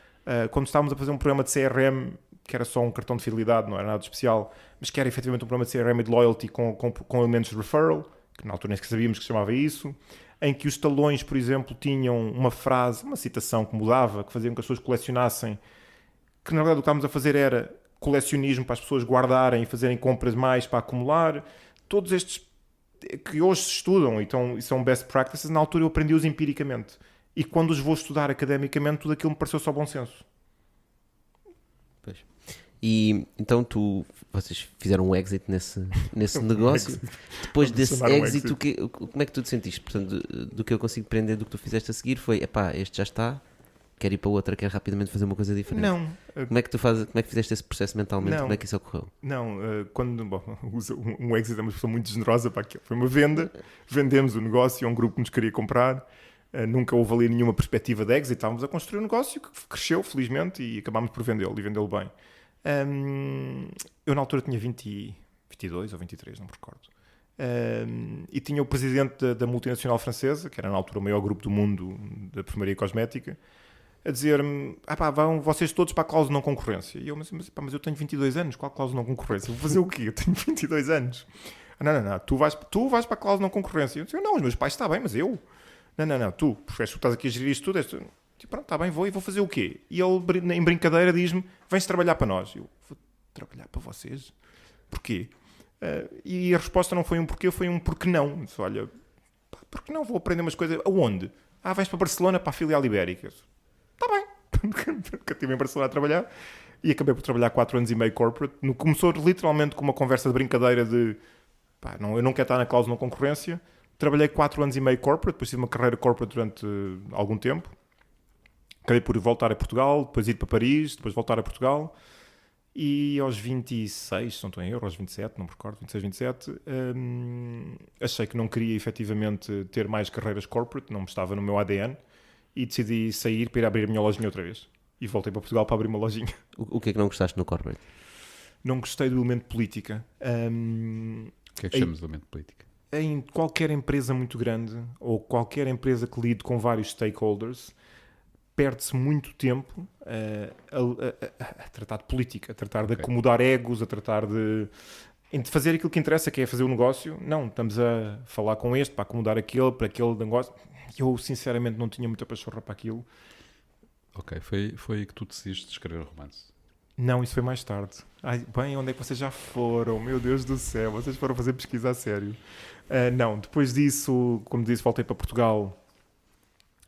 [SPEAKER 2] Quando estávamos a fazer um programa de CRM, que era só um cartão de fidelidade, não era nada de especial, mas que era efetivamente um programa de CRM e de loyalty com elementos de referral, que na altura nem sequer sabíamos que se chamava isso, em que os talões, por exemplo, tinham uma frase, uma citação que mudava, que fazia com que as pessoas colecionassem, que na verdade o que estávamos a fazer era colecionismo para as pessoas guardarem e fazerem compras mais para acumular. Todos estes que hoje se estudam e são best practices, na altura eu aprendi-os empiricamente. E quando os vou estudar academicamente, tudo aquilo me pareceu só bom senso.
[SPEAKER 3] Pois. E então vocês fizeram um exit nesse negócio. Depois desse exit, como é que tu te sentiste? Portanto, do que eu consigo aprender do que tu fizeste a seguir foi, este já está, quero ir para outra, quero rapidamente fazer uma coisa diferente.
[SPEAKER 2] Não.
[SPEAKER 3] Como é que fizeste esse processo mentalmente? Como é que isso ocorreu?
[SPEAKER 2] Não, um exit é uma pessoa muito generosa para aquilo. Foi uma venda, vendemos o negócio a um grupo que nos queria comprar. Nunca houve ali nenhuma perspectiva de exit. Estávamos a construir um negócio que cresceu, felizmente, e acabámos por vendê-lo e vendê-lo bem. Eu na altura tinha 22 ou 23, não me recordo. E tinha o presidente da multinacional francesa, que era na altura o maior grupo do mundo da perfumaria e cosmética, a dizer-me, vão vocês todos para a cláusula de não concorrência. E eu, mas eu tenho 22 anos, qual a cláusula de não concorrência? Vou fazer o quê? Eu tenho 22 anos. Não, tu vais para a cláusula de não concorrência. Eu disse, não, os meus pais está bem, mas eu... Não, tu estás aqui a gerir isto tudo. Pronto, está bem, vou fazer o quê? E ele, em brincadeira, diz-me, vens trabalhar para nós. Eu, vou trabalhar para vocês? Porquê? E a resposta não foi um porquê, foi um porque não. Disse, olha, porque não vou aprender umas coisas? Aonde? Vais para Barcelona, para a filial ibérica. Está bem. Nunca estive em Barcelona a trabalhar. E acabei por trabalhar 4 anos e meio corporate. Começou literalmente com uma conversa de brincadeira de, eu não quero estar na cláusula de não concorrência. Trabalhei 4 anos e meio corporate, depois tive uma carreira corporate durante algum tempo. Acabei por voltar a Portugal, depois ir para Paris, depois voltar a Portugal. E aos 26, se não estou em euro, aos 27, não me recordo, 26, 27, achei que não queria efetivamente ter mais carreiras corporate, não me estava no meu ADN, e decidi sair para ir abrir a minha lojinha outra vez. E voltei para Portugal para abrir uma lojinha.
[SPEAKER 3] O que é que não gostaste no corporate?
[SPEAKER 2] Não gostei do elemento política.
[SPEAKER 1] O que é que chamas de elemento política?
[SPEAKER 2] Em qualquer empresa muito grande, ou qualquer empresa que lide com vários stakeholders, perde-se muito tempo a tratar de política, a tratar de acomodar egos, a tratar de fazer aquilo que interessa, que é fazer o negócio. Não, estamos a falar com este para acomodar aquele, para aquele negócio. Eu, sinceramente, não tinha muita pachorra para aquilo.
[SPEAKER 1] Ok, foi aí que tu decidiste escrever o romance?
[SPEAKER 2] Não, isso foi mais tarde. Ai, bem, onde é que vocês já foram? Meu Deus do céu, vocês foram fazer pesquisa a sério. Não, depois disso, como disse, voltei para Portugal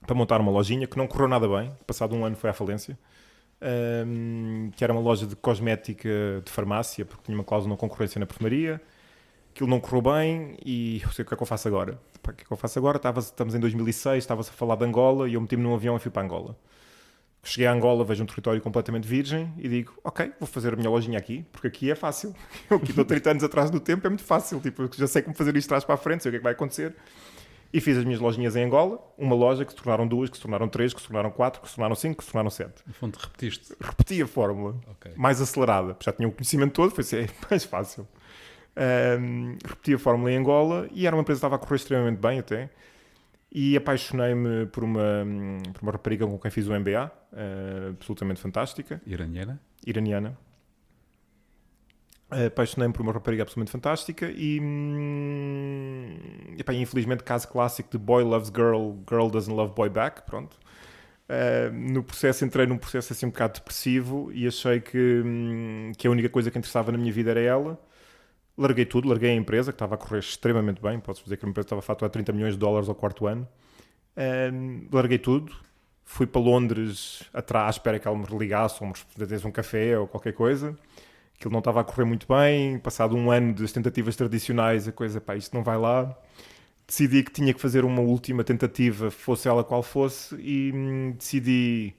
[SPEAKER 2] para montar uma lojinha que não correu nada bem. Passado um ano foi à falência. Que era uma loja de cosmética de farmácia, porque tinha uma cláusula de concorrência na perfumaria. Aquilo não correu bem e eu sei o que é que eu faço agora. O que é que eu faço agora? Estamos em 2006, estava-se a falar de Angola e eu meti-me num avião e fui para Angola. Cheguei a Angola, vejo um território completamente virgem e digo, ok, vou fazer a minha lojinha aqui, porque aqui é fácil. Eu aqui estou 30 anos atrás do tempo, é muito fácil. Tipo, eu já sei como fazer isto de trás para a frente, sei o que é que vai acontecer. E fiz as minhas lojinhas em Angola, uma loja que se tornaram 2, que se tornaram 3, que se tornaram 4, que se tornaram 5, que se tornaram 7.
[SPEAKER 1] No fundo, repetiste.
[SPEAKER 2] Repeti a fórmula, mais acelerada, porque já tinha o conhecimento todo, foi ser mais fácil. Repeti a fórmula em Angola e era uma empresa que estava a correr extremamente bem até. E apaixonei-me por uma rapariga com quem fiz o MBA, absolutamente fantástica. Iraniana. Apaixonei-me por uma rapariga absolutamente fantástica e infelizmente caso clássico de boy loves girl, girl doesn't love boy back, pronto. No processo entrei num processo assim um bocado depressivo e achei que a única coisa que interessava na minha vida era ela. Larguei tudo, larguei a empresa que estava a correr extremamente bem, posso dizer que a empresa estava a faturar $30 milhões ao quarto ano. Larguei tudo, fui para Londres à espera que ela me religasse ou me respondesse um café ou qualquer coisa. Aquilo não estava a correr muito bem, passado um ano das tentativas tradicionais, a coisa, isto não vai lá. Decidi que tinha que fazer uma última tentativa, fosse ela qual fosse, e decidi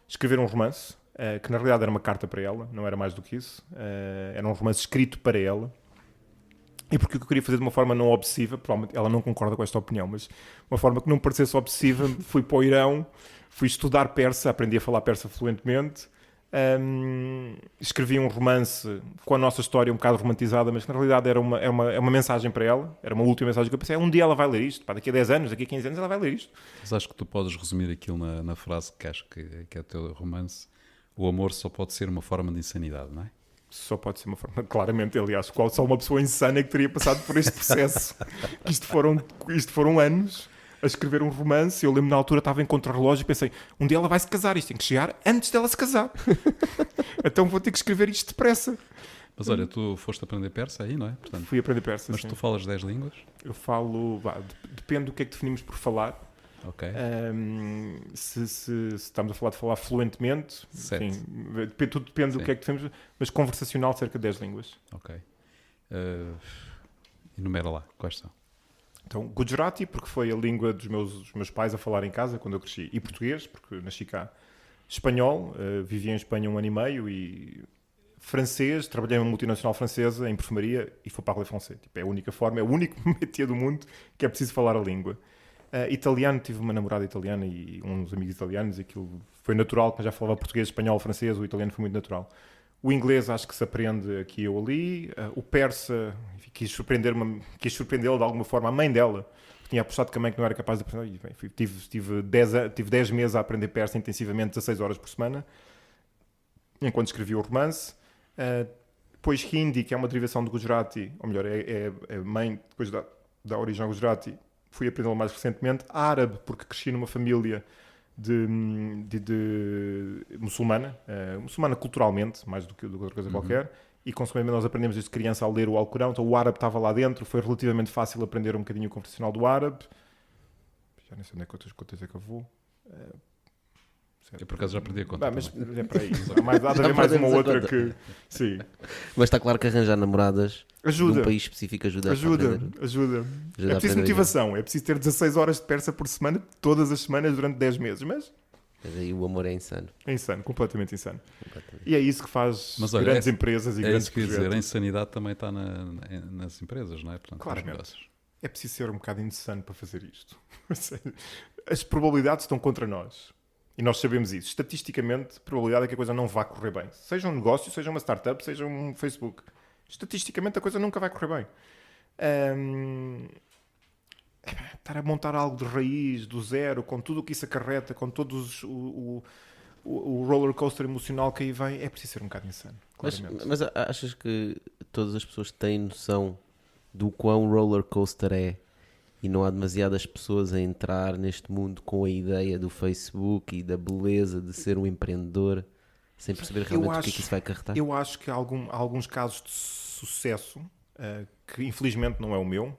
[SPEAKER 2] escrever um romance, que na realidade era uma carta para ela, não era mais do que isso. Era um romance escrito para ela. E porque eu queria fazer de uma forma não obsessiva, provavelmente ela não concorda com esta opinião, mas uma forma que não me parecesse obsessiva, fui para o Irão, fui estudar persa, aprendi a falar persa fluentemente, escrevi um romance com a nossa história um bocado romantizada, mas que na realidade era uma mensagem para ela, era uma última mensagem que eu pensei, um dia ela vai ler isto, daqui a 10 anos, daqui a 15 anos ela vai ler isto.
[SPEAKER 1] Mas acho que tu podes resumir aquilo na frase que acho que é o teu romance: o amor só pode ser uma forma de insanidade, não é?
[SPEAKER 2] Só pode ser uma forma, claramente, aliás, só uma pessoa insana que teria passado por este processo. Isto foram anos a escrever um romance. Eu lembro na altura, estava em contrarrelógio e pensei, um dia ela vai se casar, isto tem que chegar antes dela se casar. Então vou ter que escrever isto depressa.
[SPEAKER 1] Mas olha, tu foste aprender persa aí, não é? Portanto,
[SPEAKER 2] fui aprender persa,
[SPEAKER 1] mas
[SPEAKER 2] sim.
[SPEAKER 1] Tu falas 10 línguas?
[SPEAKER 2] Eu falo, depende do que é que definimos por falar.
[SPEAKER 1] Ok.
[SPEAKER 2] Se estamos a falar fluentemente, enfim, tudo depende do que é que definimos, mas conversacional cerca de 10 línguas.
[SPEAKER 1] Ok. Enumera lá, quais são?
[SPEAKER 2] Então, Gujarati, porque foi a língua dos meus pais a falar em casa quando eu cresci, e português, porque nasci cá. Espanhol, vivi em Espanha 1 ano e meio, e francês, trabalhei numa multinacional francesa em perfumaria e fui parler français. Tipo, é a única forma, é o único métier do mundo que é preciso falar a língua. Italiano, tive uma namorada italiana e uns amigos italianos, e aquilo foi natural, mas já falava português, espanhol, francês, o italiano foi muito natural. O inglês acho que se aprende aqui ou ali. O persa, quis surpreendê-la de alguma forma, a mãe dela, que tinha apostado que a mãe que não era capaz de aprender. Tive 10 meses a aprender persa intensivamente, 16 horas por semana, enquanto escrevia o romance. Depois Hindi, que é uma derivação do Gujarati, ou melhor, é mãe, depois da origem ao Gujarati, fui aprendê-lo mais recentemente. Árabe, porque cresci numa família de muçulmana culturalmente, mais do que outra coisa qualquer, e consequentemente nós aprendemos desde criança a ler o Alcorão, então o árabe estava lá dentro, foi relativamente fácil aprender um bocadinho o conversacional do árabe. Já nem sei onde é que eu vou.
[SPEAKER 1] Eu por acaso já perdi a conta.
[SPEAKER 2] Mas é para aí. Há de haver mais uma outra que... Sim.
[SPEAKER 3] Mas está claro que arranjar namoradas
[SPEAKER 2] ajuda.
[SPEAKER 3] de um país específico ajuda.
[SPEAKER 2] É preciso motivação. É preciso ter 16 horas de persa por semana, todas as semanas, durante 10 meses. Mas
[SPEAKER 3] Mas aí o amor é insano.
[SPEAKER 2] É insano, completamente insano. E é isso que faz
[SPEAKER 1] Mas, olha,
[SPEAKER 2] grandes empresas e grandes
[SPEAKER 1] isso que eu ia
[SPEAKER 2] projetos.
[SPEAKER 1] dizer, a insanidade também está nas empresas, não é? Portanto, nos
[SPEAKER 2] Claramente.
[SPEAKER 1] negócios.
[SPEAKER 2] É preciso ser um bocado insano para fazer isto. As probabilidades estão contra nós. E nós sabemos isso. Estatisticamente, a probabilidade é que a coisa não vá correr bem. Seja um negócio, seja uma startup, seja um Facebook. Estatisticamente, a coisa nunca vai correr bem. Estar a montar algo de raiz, do zero, com tudo o que isso acarreta, com todos o roller coaster emocional que aí vem, é preciso ser um bocado insano.
[SPEAKER 3] Mas achas que todas as pessoas têm noção do quão roller coaster é e não há demasiadas pessoas a entrar neste mundo com a ideia do Facebook e da beleza de ser um empreendedor sem perceber realmente o que é que isso vai acarretar?
[SPEAKER 2] Eu acho que há alguns casos de sucesso, que infelizmente não é o meu,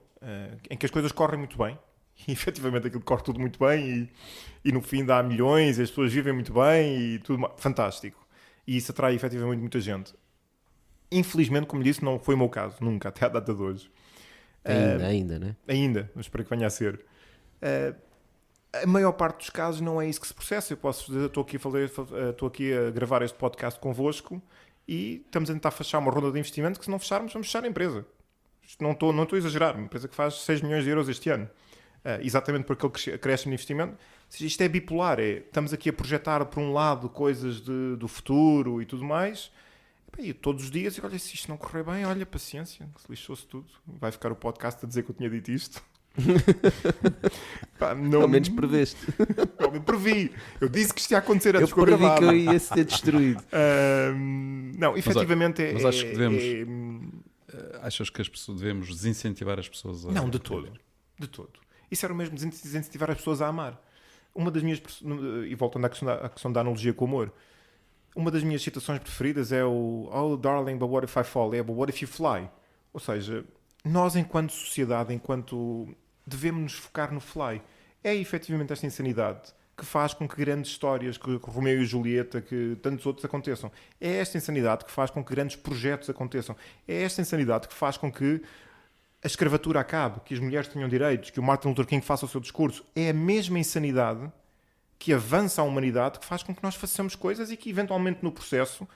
[SPEAKER 2] em que as coisas correm muito bem e efetivamente aquilo corre tudo muito bem e no fim dá milhões e as pessoas vivem muito bem e tudo fantástico. E isso atrai efetivamente muita gente. Infelizmente, como disse, não foi o meu caso, nunca, até à data de hoje.
[SPEAKER 3] Ainda, né?
[SPEAKER 2] Ainda, mas espero que venha a ser. A maior parte dos casos não é isso que se processa. Eu posso dizer, estou aqui a gravar este podcast convosco e estamos a tentar fechar uma ronda de investimento que se não fecharmos, vamos fechar a empresa. Não estou a exagerar, uma empresa que faz 6 milhões de euros este ano. Exatamente por aquele acréscimo de investimento. Ou seja, isto é bipolar. Estamos aqui a projetar por um lado coisas do futuro e tudo mais. E todos os dias, olha, se isto não correr bem, olha, paciência, se lixou-se tudo. Vai ficar o podcast a dizer que eu tinha dito isto.
[SPEAKER 3] Ao menos preveste.
[SPEAKER 2] Eu previ. Eu disse que isto ia acontecer antes
[SPEAKER 3] que eu previ que eu ia ser destruído.
[SPEAKER 2] Não, efetivamente
[SPEAKER 1] mas acho que devemos... Achas que devemos desincentivar as pessoas a...
[SPEAKER 2] Não, de todo. De todo. Isso era o mesmo desincentivar as pessoas a amar. Uma das minhas... E voltando à questão da analogia com o amor. Uma das minhas citações preferidas é o "Oh, darling, but what if I fall?" But what if you fly? Ou seja, nós enquanto sociedade, devemos nos focar no fly. É efetivamente esta insanidade que faz com que grandes histórias, que Romeu e Julieta, que tantos outros aconteçam. É esta insanidade que faz com que grandes projetos aconteçam. É esta insanidade que faz com que a escravatura acabe, que as mulheres tenham direitos, que o Martin Luther King faça o seu discurso. É a mesma insanidade que avança a humanidade, que faz com que nós façamos coisas e que eventualmente no processo,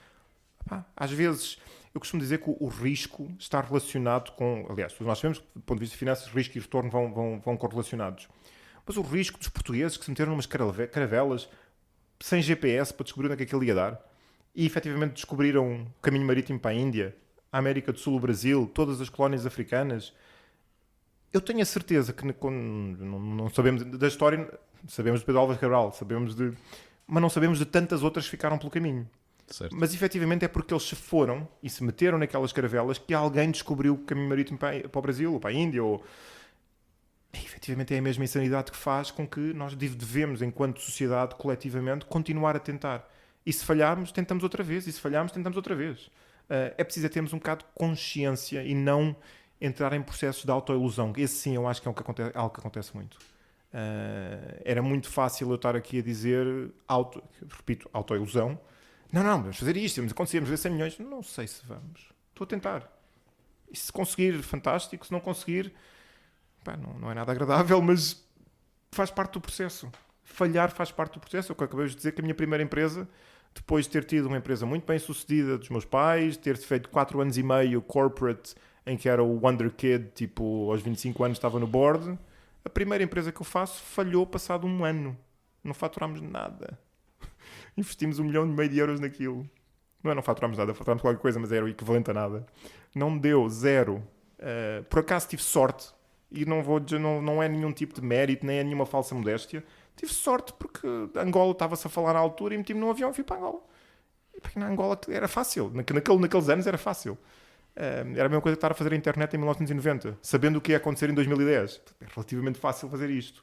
[SPEAKER 2] às vezes, eu costumo dizer que o risco está relacionado com, aliás, nós sabemos que do ponto de vista de finanças, risco e retorno vão correlacionados. Mas o risco dos portugueses que se meteram numas caravelas sem GPS para descobrir onde é que aquilo ia dar e efetivamente descobriram o caminho marítimo para a Índia, a América do Sul, o Brasil, todas as colónias africanas. Eu tenho a certeza que não sabemos da história, sabemos de Pedro Álvares Cabral, mas não sabemos de tantas outras que ficaram pelo caminho.
[SPEAKER 1] Certo.
[SPEAKER 2] Mas efetivamente é porque eles se foram e se meteram naquelas caravelas que alguém descobriu o caminho marítimo para o Brasil ou para a Índia. E, efetivamente é a mesma insanidade que faz com que nós devemos, enquanto sociedade, coletivamente, continuar a tentar. E se falharmos, tentamos outra vez. E se falharmos, tentamos outra vez. É preciso termos um bocado de consciência e não entrar em processos de autoilusão. Esse sim eu acho que é algo que acontece muito. Era muito fácil eu estar aqui a dizer, autoilusão. Não, vamos fazer isto, vamos ver 100 milhões. Não sei se vamos. Estou a tentar. E se conseguir, fantástico. Se não conseguir, não é nada agradável, mas faz parte do processo. Falhar faz parte do processo. Eu acabei de dizer que a minha primeira empresa, depois de ter tido uma empresa muito bem sucedida dos meus pais, ter feito 4 anos e meio corporate, em que era o Wonder Kid, tipo, aos 25 anos estava no board, a primeira empresa que eu faço falhou passado 1 ano. Não faturámos nada. Investimos 1,5 milhão de euros naquilo. Não faturámos nada, faturámos qualquer coisa, mas era o equivalente a nada. Não deu, zero. Por acaso tive sorte, e não é nenhum tipo de mérito, nem é nenhuma falsa modéstia. Tive sorte porque Angola estava-se a falar na altura e meti-me num avião e fui para Angola. E porque na Angola era fácil. Naqueles anos era fácil. Era a mesma coisa que estar a fazer a internet em 1990, sabendo o que ia acontecer em 2010. É relativamente fácil fazer isto.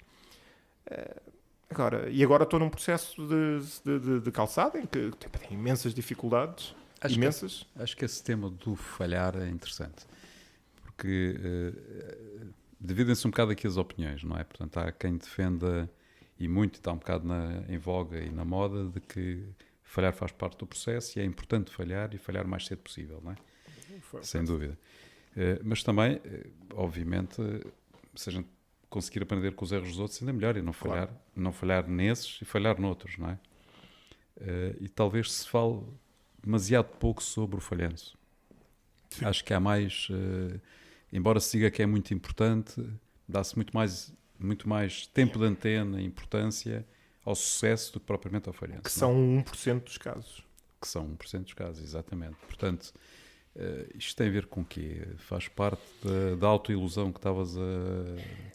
[SPEAKER 2] Agora estou num processo de calçada em que tem imensas dificuldades.
[SPEAKER 1] Acho que esse tema do falhar é interessante. Porque dividem-se um bocado aqui as opiniões, não é? Portanto, há quem defenda, e muito está um bocado em voga e na moda, de que falhar faz parte do processo e é importante falhar e falhar o mais cedo possível, não é? Sem dúvida. Mas também, obviamente, se a gente conseguir aprender com os erros dos outros, ainda melhor, e não falhar nesses e falhar noutros, não é? e talvez se fale demasiado pouco sobre o falhanço. Sim. Acho que há mais, embora se diga que é muito importante, dá-se muito mais tempo de antena e importância ao sucesso do que propriamente ao falhanço.
[SPEAKER 2] Que são 1% dos casos.
[SPEAKER 1] Que são 1% dos casos, exatamente. Portanto, isto tem a ver com o quê? Faz parte da autoilusão que estavas a...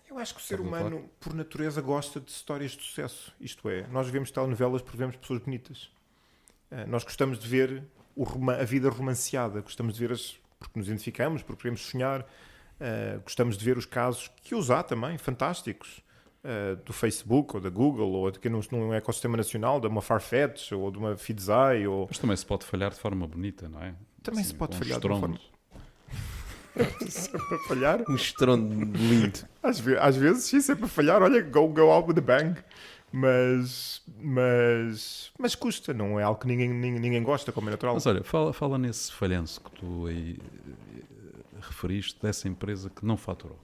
[SPEAKER 2] Eu acho que o ser humano, por natureza, gosta de histórias de sucesso. Isto é, nós vemos telenovelas porque vemos pessoas bonitas. Nós gostamos de ver a vida romanceada. Gostamos de ver porque nos identificamos, porque queremos sonhar. Gostamos de ver os casos, que os há também, fantásticos, do Facebook ou da Google, ou aqui num ecossistema nacional, de uma Farfetch ou de uma Feedzai.
[SPEAKER 1] Mas também se pode falhar de forma bonita, não é?
[SPEAKER 2] Também
[SPEAKER 1] assim,
[SPEAKER 2] se pode falhar
[SPEAKER 1] de uma
[SPEAKER 2] forma... Para falhar?
[SPEAKER 3] Um estrondo lindo.
[SPEAKER 2] Às vezes, sim, se é para falhar, olha, go out with a bang. Mas custa, não é algo que ninguém gosta, como é natural.
[SPEAKER 1] Mas olha, fala nesse falhanço que tu aí referiste, dessa empresa que não faturou.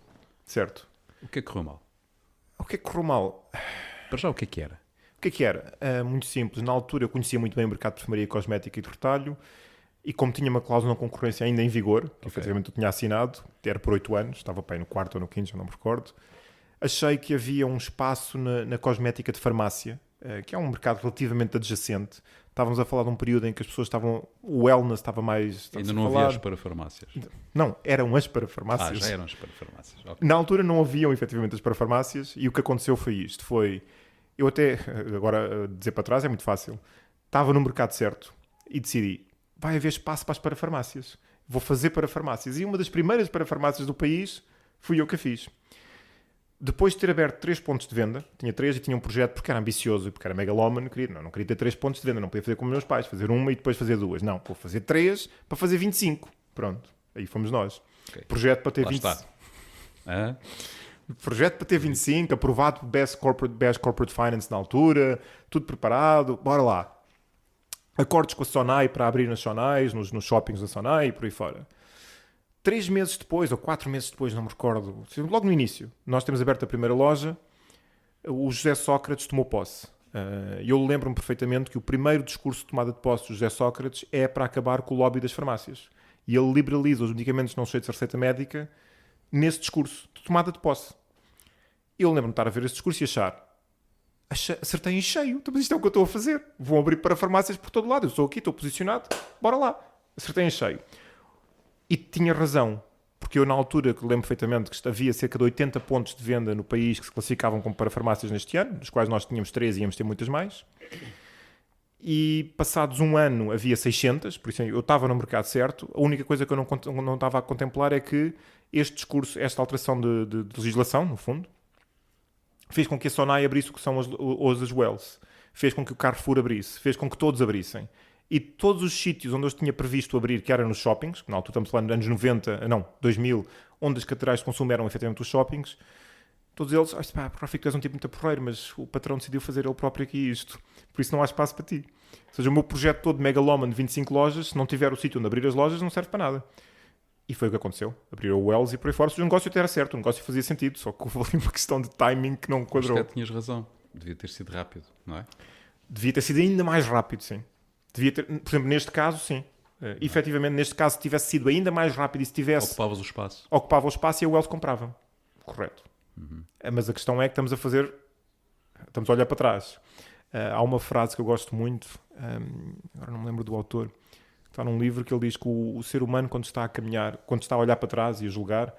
[SPEAKER 2] Certo.
[SPEAKER 1] O que é que correu mal?
[SPEAKER 2] O que é que correu mal?
[SPEAKER 1] Para já, o que é que era?
[SPEAKER 2] O que é que era? Muito simples. Na altura eu conhecia muito bem o mercado de perfumaria cosmética e de retalho, e como tinha uma cláusula de concorrência ainda em vigor, que efetivamente eu tinha assinado, era por 8 anos, estava bem no 4º ou no 5º, já não me recordo, achei que havia um espaço na cosmética de farmácia, que é um mercado relativamente adjacente. Estávamos a falar de um período em que as pessoas estavam... O wellness estava mais...
[SPEAKER 1] Ainda não havia as para farmácias?
[SPEAKER 2] Não, eram as para farmácias.
[SPEAKER 1] Já eram as para farmácias. Okay.
[SPEAKER 2] Na altura não haviam efetivamente as para farmácias, e o que aconteceu foi isto. Eu até, agora dizer para trás é muito fácil, estava no mercado certo e decidi, vai haver espaço para as parafarmácias. Vou fazer parafarmácias. E uma das primeiras parafarmácias do país fui eu que a fiz. Depois de ter aberto 3 pontos de venda, tinha 3 e tinha um projeto porque era ambicioso e porque era megalómano, não queria ter 3 pontos de venda, não podia fazer como meus pais, fazer uma e depois fazer 2. Não, vou fazer 3 para fazer 25. Pronto, aí fomos nós. Okay. Projeto para ter 25. Projeto para ter 25, aprovado Best Corporate Finance na altura, tudo preparado, bora lá. Acordos com a Sonai para abrir nas Sonais, nos shoppings da Sonai e por aí fora. 3 meses depois, ou 4 meses depois, não me recordo, logo no início, nós temos aberto a primeira loja, o José Sócrates tomou posse. Eu lembro-me perfeitamente que o primeiro discurso de tomada de posse do José Sócrates é para acabar com o lobby das farmácias. E ele liberaliza os medicamentos não cheios de receita médica nesse discurso de tomada de posse. Eu lembro-me de estar a ver esse discurso e acertei em cheio. Então, mas isto é o que eu estou a fazer. Vou abrir para farmácias por todo lado. Eu estou aqui, estou posicionado. Bora lá. Acertei em cheio. E tinha razão. Porque eu, na altura, que lembro perfeitamente que havia cerca de 80 pontos de venda no país que se classificavam como para farmácias neste ano, dos quais nós tínhamos 13 e íamos ter muitas mais. E passados um ano havia 600, por isso eu estava no mercado certo. A única coisa que eu não estava a contemplar é que este discurso, esta alteração de legislação, no fundo, fez com que a Sonai abrisse o que são as Wells, fez com que o Carrefour abrisse, fez com que todos abrissem. E todos os sítios onde eu tinha previsto abrir, que eram nos shoppings, que na altura estamos falando de anos 90, não, 2000, onde as catedrais de consumo eram efetivamente os shoppings, todos eles, Rafico, tu és um tipo muito porreiro, mas o patrão decidiu fazer ele próprio aqui isto, por isso não há espaço para ti. Ou seja, o meu projeto todo de megalómano de 25 lojas, se não tiver o sítio onde abrir as lojas, não serve para nada. E foi o que aconteceu. Abriram o Wells e por aí fora. O negócio até era certo, o negócio fazia sentido, só que houve ali uma questão de timing que não quadrou.
[SPEAKER 1] Mas tinhas razão. Devia ter sido rápido, não é?
[SPEAKER 2] Devia ter sido ainda mais rápido, sim. Devia ter, por exemplo, neste caso, sim. Efetivamente, neste caso, se tivesse sido ainda mais rápido e se tivesse...
[SPEAKER 1] Ocupavas o espaço.
[SPEAKER 2] Ocupava o espaço e a Wells comprava. Correto. Uhum. Mas a questão é que estamos a olhar para trás. Há uma frase que eu gosto muito, agora não me lembro do autor, está num livro que ele diz que o ser humano, quando está a caminhar, quando está a olhar para trás e a julgar,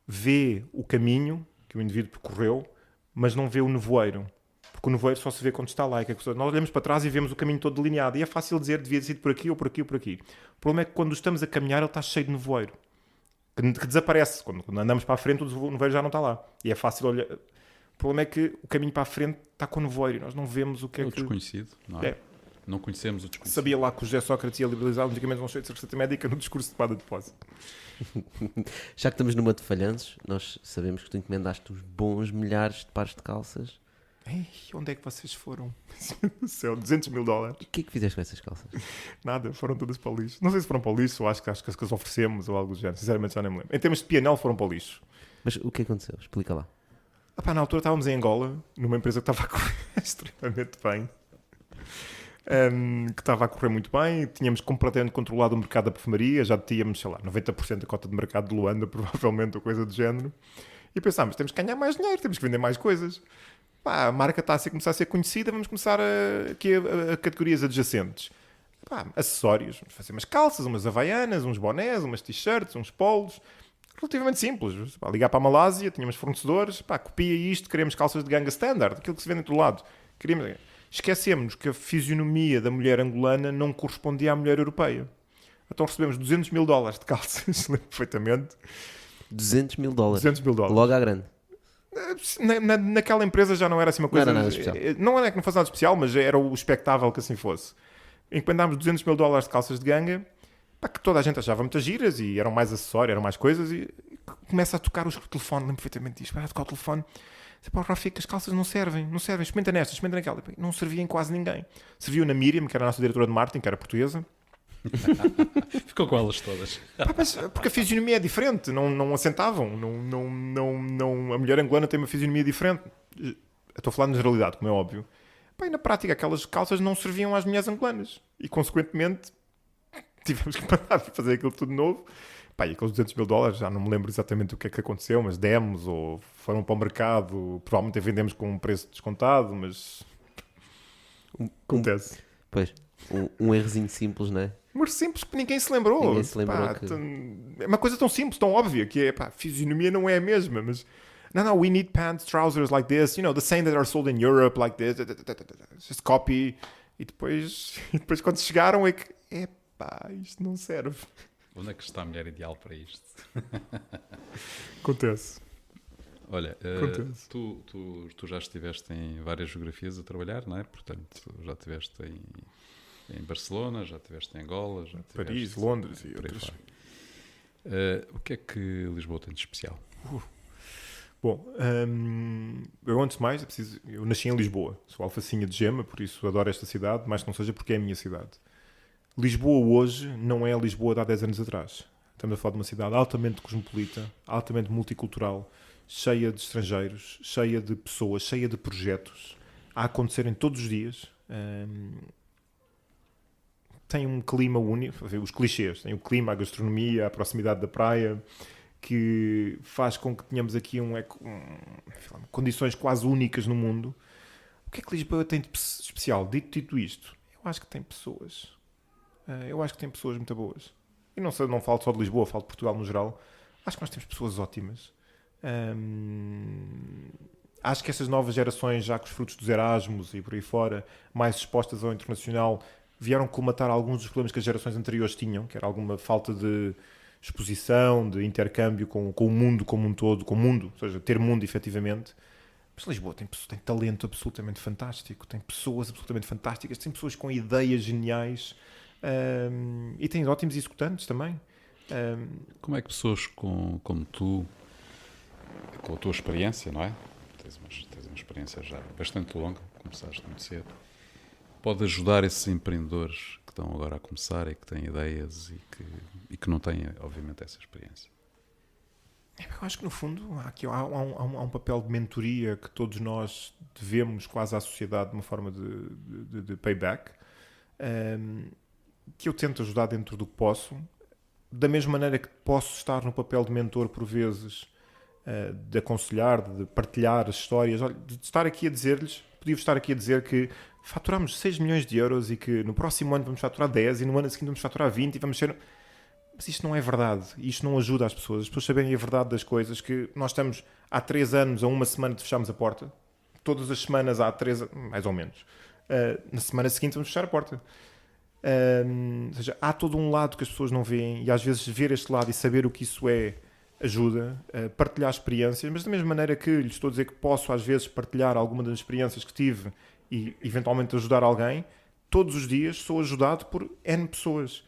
[SPEAKER 2] vê o caminho que o indivíduo percorreu, mas não vê o nevoeiro. Porque o nevoeiro só se vê quando está lá. Nós olhamos para trás e vemos o caminho todo delineado. E é fácil dizer, devia ter sido por aqui ou por aqui ou por aqui. O problema é que quando estamos a caminhar, ele está cheio de nevoeiro. Que desaparece. Quando andamos para a frente, o nevoeiro já não está lá. E é fácil olhar. O problema é que o caminho para a frente está com o nevoeiro. E nós não vemos o que é que...
[SPEAKER 1] desconhecido, não é? Não conhecemos o desconhecido.
[SPEAKER 2] Sabia lá que o José Sócrates ia liberalizar os medicamentos não cheios de receita médica no discurso de tomada de posse.
[SPEAKER 3] Já que estamos numa de falhanços, nós sabemos que tu encomendaste uns bons milhares de pares de calças.
[SPEAKER 2] Ei, onde é que vocês foram? No céu, $200 mil.
[SPEAKER 3] O que é que fizeste com essas calças?
[SPEAKER 2] Nada, foram todas para o lixo. Não sei se foram para o lixo ou acho que as oferecemos ou algo do género. Sinceramente já nem me lembro. Em termos de P&L foram para o lixo.
[SPEAKER 3] Mas o que aconteceu? Explica lá.
[SPEAKER 2] Na altura estávamos em Angola, numa empresa que estava extremamente bem. que estava a correr muito bem, tínhamos completamente controlado o mercado da perfumaria, já tínhamos, sei lá, 90% da cota de mercado de Luanda, provavelmente, ou coisa do género. E pensámos, temos que ganhar mais dinheiro, temos que vender mais coisas. Pá, a marca está a começar a ser conhecida, vamos começar aqui a categorias adjacentes. Pá, acessórios, vamos fazer umas calças, umas havaianas, uns bonés, umas t-shirts, uns polos. Relativamente simples. Pá, ligar para a Malásia, tínhamos fornecedores, pá, copia isto, queremos calças de ganga standard, aquilo que se vende em todo lado. Esquecemos que a fisionomia da mulher angolana não correspondia à mulher europeia. Então recebemos $200 mil de calças, lembro perfeitamente.
[SPEAKER 3] $200 mil.
[SPEAKER 2] $200 mil.
[SPEAKER 3] Logo à grande.
[SPEAKER 2] Naquela empresa já não era assim uma coisa...
[SPEAKER 3] Não era nada especial.
[SPEAKER 2] Não é que não fosse nada especial, mas era o expectável que assim fosse. Encomendámos $200 mil de calças de ganga, pá, que toda a gente achava muitas giras e eram mais acessórios, eram mais coisas, e começa a tocar o telefone, lembro perfeitamente disto, vai a tocar o telefone. Pá, Rafico, as calças não servem, experimenta nesta, experimenta naquela. Não servia em quase ninguém. Serviu na Miriam, que era a nossa diretora de marketing, que era portuguesa.
[SPEAKER 1] Ficou com elas todas.
[SPEAKER 2] Pá, mas porque a fisionomia é diferente, não assentavam. A mulher angolana tem uma fisionomia diferente. Eu estou a falar na generalidade, como é óbvio. Pá, e na prática, aquelas calças não serviam às mulheres angolanas. E, consequentemente, tivemos que parar de fazer aquilo tudo novo. Pá, e aqueles $200 mil, já não me lembro exatamente o que é que aconteceu, mas demos ou foram para o mercado, provavelmente vendemos com um preço descontado, mas acontece.
[SPEAKER 3] Pois, um errozinho simples, não é?
[SPEAKER 2] Mas simples que ninguém se lembrou.
[SPEAKER 3] Ninguém se lembrou
[SPEAKER 2] Pá,
[SPEAKER 3] que...
[SPEAKER 2] É uma coisa tão simples, tão óbvia, que é, pá, a fisionomia não é a mesma, mas... Não, we need pants, trousers like this, you know, the same that are sold in Europe like this, just copy. E depois quando chegaram é que, epá, isto não serve.
[SPEAKER 1] Onde é que está a mulher ideal para isto?
[SPEAKER 2] Acontece.
[SPEAKER 1] Olha, tu já estiveste em várias geografias a trabalhar, não é? Portanto, já estiveste em Barcelona, já estiveste em Angola, já estiveste
[SPEAKER 2] Paris, Londres e
[SPEAKER 1] por aí
[SPEAKER 2] outras.
[SPEAKER 1] fora. O que é que Lisboa tem de especial?
[SPEAKER 2] Bom, eu antes de mais, eu nasci em Lisboa, sou alfacinha de Gema, por isso adoro esta cidade, mas não seja porque é a minha cidade. Lisboa hoje não é a Lisboa de há 10 anos atrás. Estamos a falar de uma cidade altamente cosmopolita, altamente multicultural, cheia de estrangeiros, cheia de pessoas, cheia de projetos a acontecerem todos os dias. Tem um clima único, os clichês, tem o clima, a gastronomia, a proximidade da praia, que faz com que tenhamos aqui condições quase únicas no mundo. O que é que Lisboa tem de especial? Dito isto, eu acho que tem pessoas. Eu acho que tem pessoas muito boas. E não falo só de Lisboa, falo de Portugal no geral. Acho que nós temos pessoas ótimas. Acho que essas novas gerações, já com os frutos dos Erasmus e por aí fora, mais expostas ao internacional, vieram colmatar alguns dos problemas que as gerações anteriores tinham, que era alguma falta de exposição, de intercâmbio com o mundo como um todo, com o mundo, ou seja, ter mundo efetivamente. Mas Lisboa tem talento absolutamente fantástico, tem pessoas absolutamente fantásticas, tem pessoas com ideias geniais, e tem ótimos executantes também.
[SPEAKER 1] Como é que pessoas como tu, com a tua experiência, não é? Tens uma experiência já bastante longa, começaste muito cedo, pode ajudar esses empreendedores que estão agora a começar e que têm ideias e que não têm, obviamente, essa experiência?
[SPEAKER 2] Eu acho que, no fundo, há um papel de mentoria que todos nós devemos quase à sociedade de uma forma de payback, que eu tento ajudar dentro do que posso, da mesma maneira que posso estar no papel de mentor por vezes, de aconselhar, de partilhar as histórias, de estar aqui a dizer-lhes, podia estar aqui a dizer que faturamos 6 milhões de euros e que no próximo ano vamos faturar 10 e no ano seguinte vamos faturar 20 e vamos ser... Mas isto não é verdade. Isto não ajuda as pessoas saberem a verdade das coisas, que nós estamos há 3 anos, a uma semana de fecharmos a porta. Todas as semanas há 3, mais ou menos. Na semana seguinte vamos fechar a porta. Ou seja, há todo um lado que as pessoas não veem e às vezes ver este lado e saber o que isso é ajuda a partilhar experiências, mas da mesma maneira que lhes estou a dizer que posso às vezes partilhar alguma das experiências que tive e eventualmente ajudar alguém, todos os dias sou ajudado por N pessoas.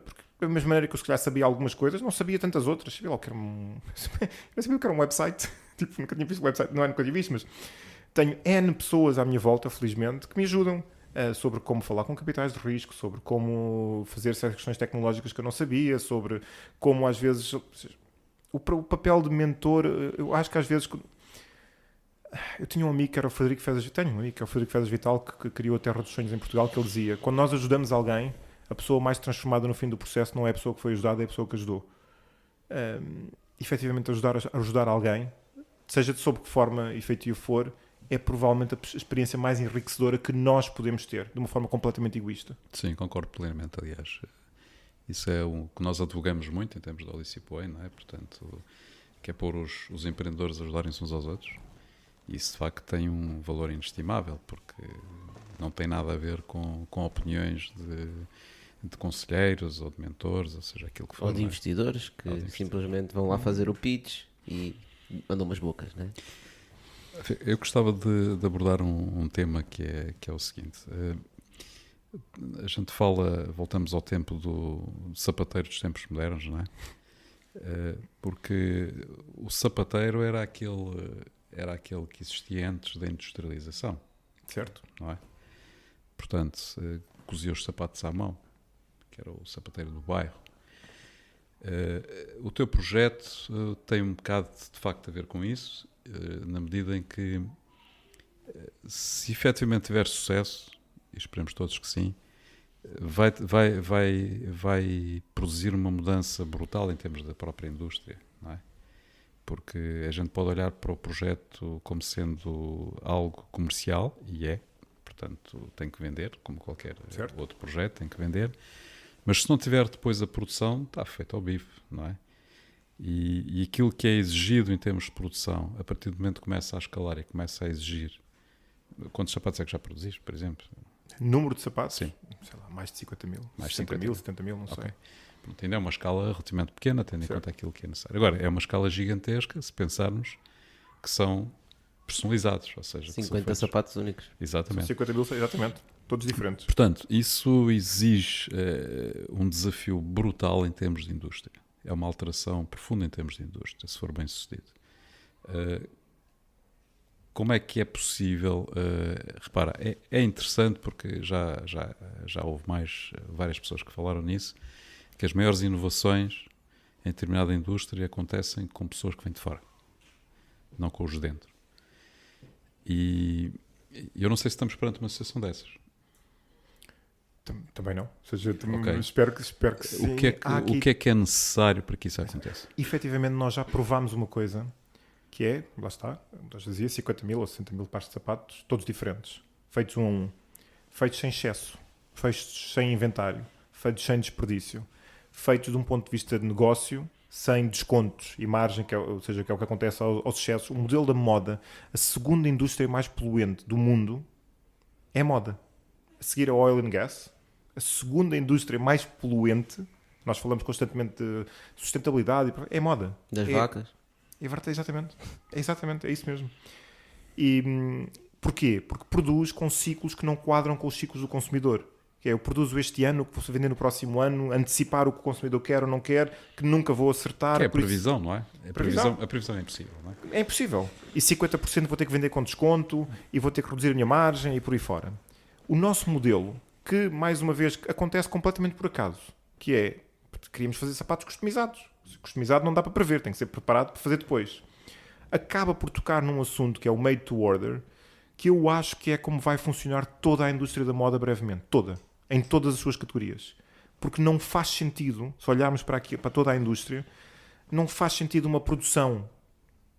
[SPEAKER 2] Porque da mesma maneira que eu se calhar sabia algumas coisas, não sabia tantas outras. Sabia logo que era não sabia que era um website. Tipo, nunca tinha visto um website, não é nunca tinha visto, mas tenho N pessoas à minha volta, felizmente, que me ajudam sobre como falar com capitais de risco, sobre como fazer certas questões tecnológicas que eu não sabia, sobre como às vezes... O papel de mentor, eu acho que às vezes Eu tinha um amigo que era o Frederico Fezas, tenho um amigo que é o Frederico Fezas Vital, que criou a Terra dos Sonhos em Portugal, que ele dizia: quando nós ajudamos alguém, a pessoa mais transformada no fim do processo não é a pessoa que foi ajudada, é a pessoa que ajudou. Efetivamente, ajudar alguém, seja de sob que forma efetiva for, é provavelmente a experiência mais enriquecedora que nós podemos ter, de uma forma completamente egoísta.
[SPEAKER 1] Sim, concordo plenamente, aliás. Isso é o que nós advogamos muito em termos da Olicip Way, não é? Portanto, que é pôr os empreendedores a ajudarem-se uns aos outros. E isso, de facto, tem um valor inestimável, porque não tem nada a ver com opiniões de conselheiros ou de mentores, ou seja, aquilo que for.
[SPEAKER 3] Ou de investidores que simplesmente vão lá fazer o pitch e mandam umas bocas, não é?
[SPEAKER 1] Eu gostava de abordar um tema que é o seguinte. A gente voltamos ao tempo do sapateiro dos tempos modernos, não é? Porque o sapateiro era aquele que existia antes da industrialização.
[SPEAKER 2] Certo.
[SPEAKER 1] Não é? Portanto, cozia os sapatos à mão, que era o sapateiro do bairro. O teu projeto tem um bocado de facto a ver com isso, na medida em que, se efetivamente tiver sucesso, e esperemos todos que sim, vai produzir uma mudança brutal em termos da própria indústria, não é? Porque a gente pode olhar para o projeto como sendo algo comercial, e portanto tem que vender, como qualquer outro projeto, tem que vender, mas se não tiver depois a produção, está feito ao bife, não é? E aquilo que é exigido em termos de produção, a partir do momento que começa a escalar e começa a exigir, quantos sapatos é que já produziste, por exemplo?
[SPEAKER 2] Número de sapatos?
[SPEAKER 1] Sim.
[SPEAKER 2] Sei lá, mais de 50 mil.
[SPEAKER 1] Mais de
[SPEAKER 2] 60 mil, 70 mil, não sei.
[SPEAKER 1] Pronto, ainda é uma escala relativamente pequena, tendo em conta aquilo que é necessário. Agora, é uma escala gigantesca se pensarmos que são personalizados, ou seja,
[SPEAKER 3] 50 sapatos únicos.
[SPEAKER 1] Exatamente.
[SPEAKER 2] 50 mil, exatamente. Todos diferentes.
[SPEAKER 1] Portanto, isso exige um desafio brutal em termos de indústria. É uma alteração profunda em termos de indústria, se for bem sucedido. Como é que é possível? Repara, é interessante porque já houve várias pessoas que falaram nisso, que as maiores inovações em determinada indústria acontecem com pessoas que vêm de fora, não com os de dentro. E eu não sei se estamos perante uma situação dessas.
[SPEAKER 2] Também não. Ou seja,
[SPEAKER 1] Okay.
[SPEAKER 2] espero que sim.
[SPEAKER 1] O que é necessário para que isso aconteça?
[SPEAKER 2] Efetivamente, nós já provámos uma coisa que é, lá está, nós dizia 50 mil ou 60 mil pares de sapatos, todos diferentes, feitos um a um, feitos sem excesso, feitos sem inventário, feitos sem desperdício, feitos de um ponto de vista de negócio, sem descontos e margem, ou seja, que é o que acontece aos excessos. O modelo da moda, a segunda indústria mais poluente do mundo, é moda. A seguir a oil and gas, a segunda indústria mais poluente, nós falamos constantemente de sustentabilidade, é moda.
[SPEAKER 3] Das vacas.
[SPEAKER 2] É verdade, exatamente, é isso mesmo. E porquê? Porque produz com ciclos que não quadram com os ciclos do consumidor. Que é, eu produzo este ano, o que vou vender no próximo ano, antecipar o que o consumidor quer ou não quer, que nunca vou acertar.
[SPEAKER 1] Que é a previsão, não é? A previsão é impossível, não é?
[SPEAKER 2] É impossível. E 50% vou ter que vender com desconto e vou ter que reduzir a minha margem e por aí fora. O nosso modelo, que mais uma vez acontece completamente por acaso, que é, queríamos fazer sapatos customizados. Customizado não dá para prever, tem que ser preparado para fazer depois. Acaba por tocar num assunto que é o made to order, que eu acho que é como vai funcionar toda a indústria da moda brevemente. Toda. Em todas as suas categorias. Porque não faz sentido, se olharmos para toda a indústria, não faz sentido uma produção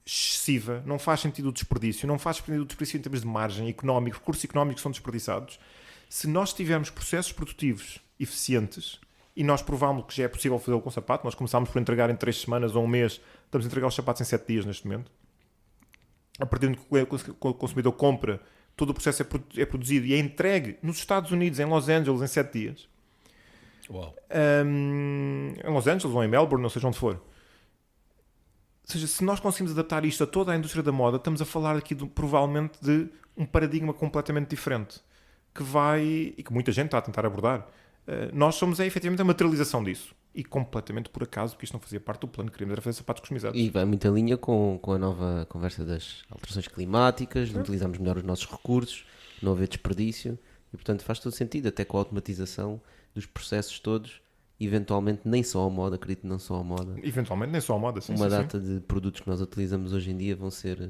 [SPEAKER 2] excessiva, não faz sentido o desperdício, não faz sentido o desperdício em termos de margem económica, recursos económicos são desperdiçados. Se nós tivermos processos produtivos eficientes, e nós provámos que já é possível fazê-lo com sapato, nós começámos por entregar em 3 semanas ou um mês, estamos a entregar os sapatos em 7 dias neste momento. A partir do que o consumidor compra, todo o processo é produzido e é entregue nos Estados Unidos, em Los Angeles, em 7 dias.
[SPEAKER 1] Uau.
[SPEAKER 2] Em Los Angeles ou em Melbourne, não seja onde for. Ou seja, se nós conseguimos adaptar isto a toda a indústria da moda, estamos a falar aqui provavelmente de um paradigma completamente diferente, que vai, e que muita gente está a tentar abordar. Nós somos efetivamente a materialização disso. E completamente por acaso, porque isto não fazia parte do plano que queríamos, era fazer sapatos customizados.
[SPEAKER 3] E vai muito em linha com a nova conversa das alterações climáticas, de utilizarmos melhor os nossos recursos, não haver desperdício, e portanto faz todo sentido, até com a automatização dos processos todos, eventualmente nem só a moda, acredito não ssó a moda.
[SPEAKER 2] Eventualmente nem só a moda, sim.
[SPEAKER 3] Uma data de produtos que nós utilizamos hoje em dia vão ser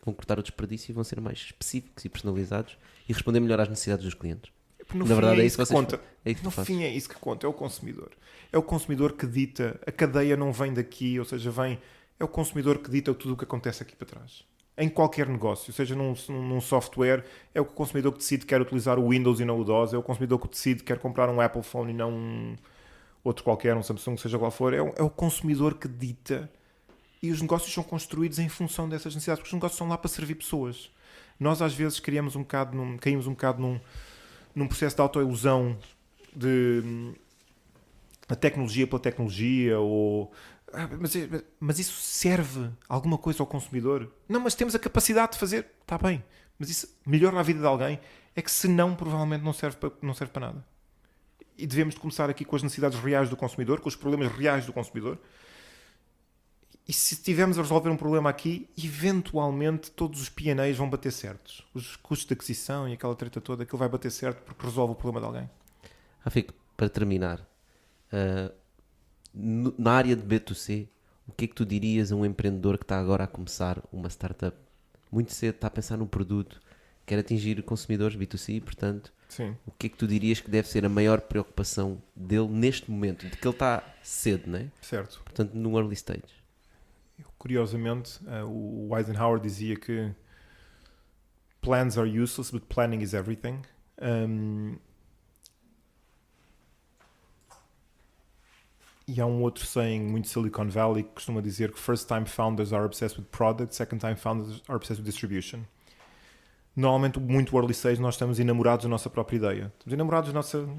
[SPEAKER 3] vão cortar o desperdício e vão ser mais específicos e personalizados e responder melhor às necessidades dos clientes.
[SPEAKER 2] No
[SPEAKER 3] Na verdade
[SPEAKER 2] fim
[SPEAKER 3] é isso que vocês
[SPEAKER 2] conta. No fim é isso que conta, é o consumidor. É o consumidor que dita, a cadeia não vem daqui, ou seja, é o consumidor que dita tudo o que acontece aqui para trás. Em qualquer negócio, seja num software, é o consumidor que decide que quer utilizar o Windows e não o DOS, é o consumidor que decide que quer comprar um Apple Phone e não um outro qualquer, um Samsung, seja qual for. É o consumidor que dita, e os negócios são construídos em função dessas necessidades, porque os negócios são lá para servir pessoas. Nós às vezes caímos um bocado num processo de autoilusão de a tecnologia pela tecnologia, ou mas isso serve alguma coisa ao consumidor? Não, mas temos a capacidade de fazer, está bem, mas isso melhora a vida de alguém? É que se não, provavelmente não serve para nada. E devemos de começar aqui com as necessidades reais do consumidor, com os problemas reais do consumidor. E se estivermos a resolver um problema aqui, eventualmente todos os P&As vão bater certos. Os custos de aquisição e aquela treta toda, aquilo vai bater certo porque resolve o problema de alguém.
[SPEAKER 3] Rafico, para terminar, na área de B2C, o que é que tu dirias a um empreendedor que está agora a começar uma startup? Muito cedo, está a pensar num produto, quer atingir consumidores B2C, portanto,
[SPEAKER 2] sim.
[SPEAKER 3] O que é que tu dirias que deve ser a maior preocupação dele neste momento? De que ele está cedo, não é?
[SPEAKER 2] Certo.
[SPEAKER 3] Portanto, no early stage.
[SPEAKER 2] Curiosamente, o Eisenhower dizia que plans are useless, but planning is everything. E há um outro saying muito Silicon Valley que costuma dizer que first time founders are obsessed with product, second time founders are obsessed with distribution. Normalmente, muito early stage, nós estamos enamorados da nossa própria ideia. Estamos enamorados da nossa...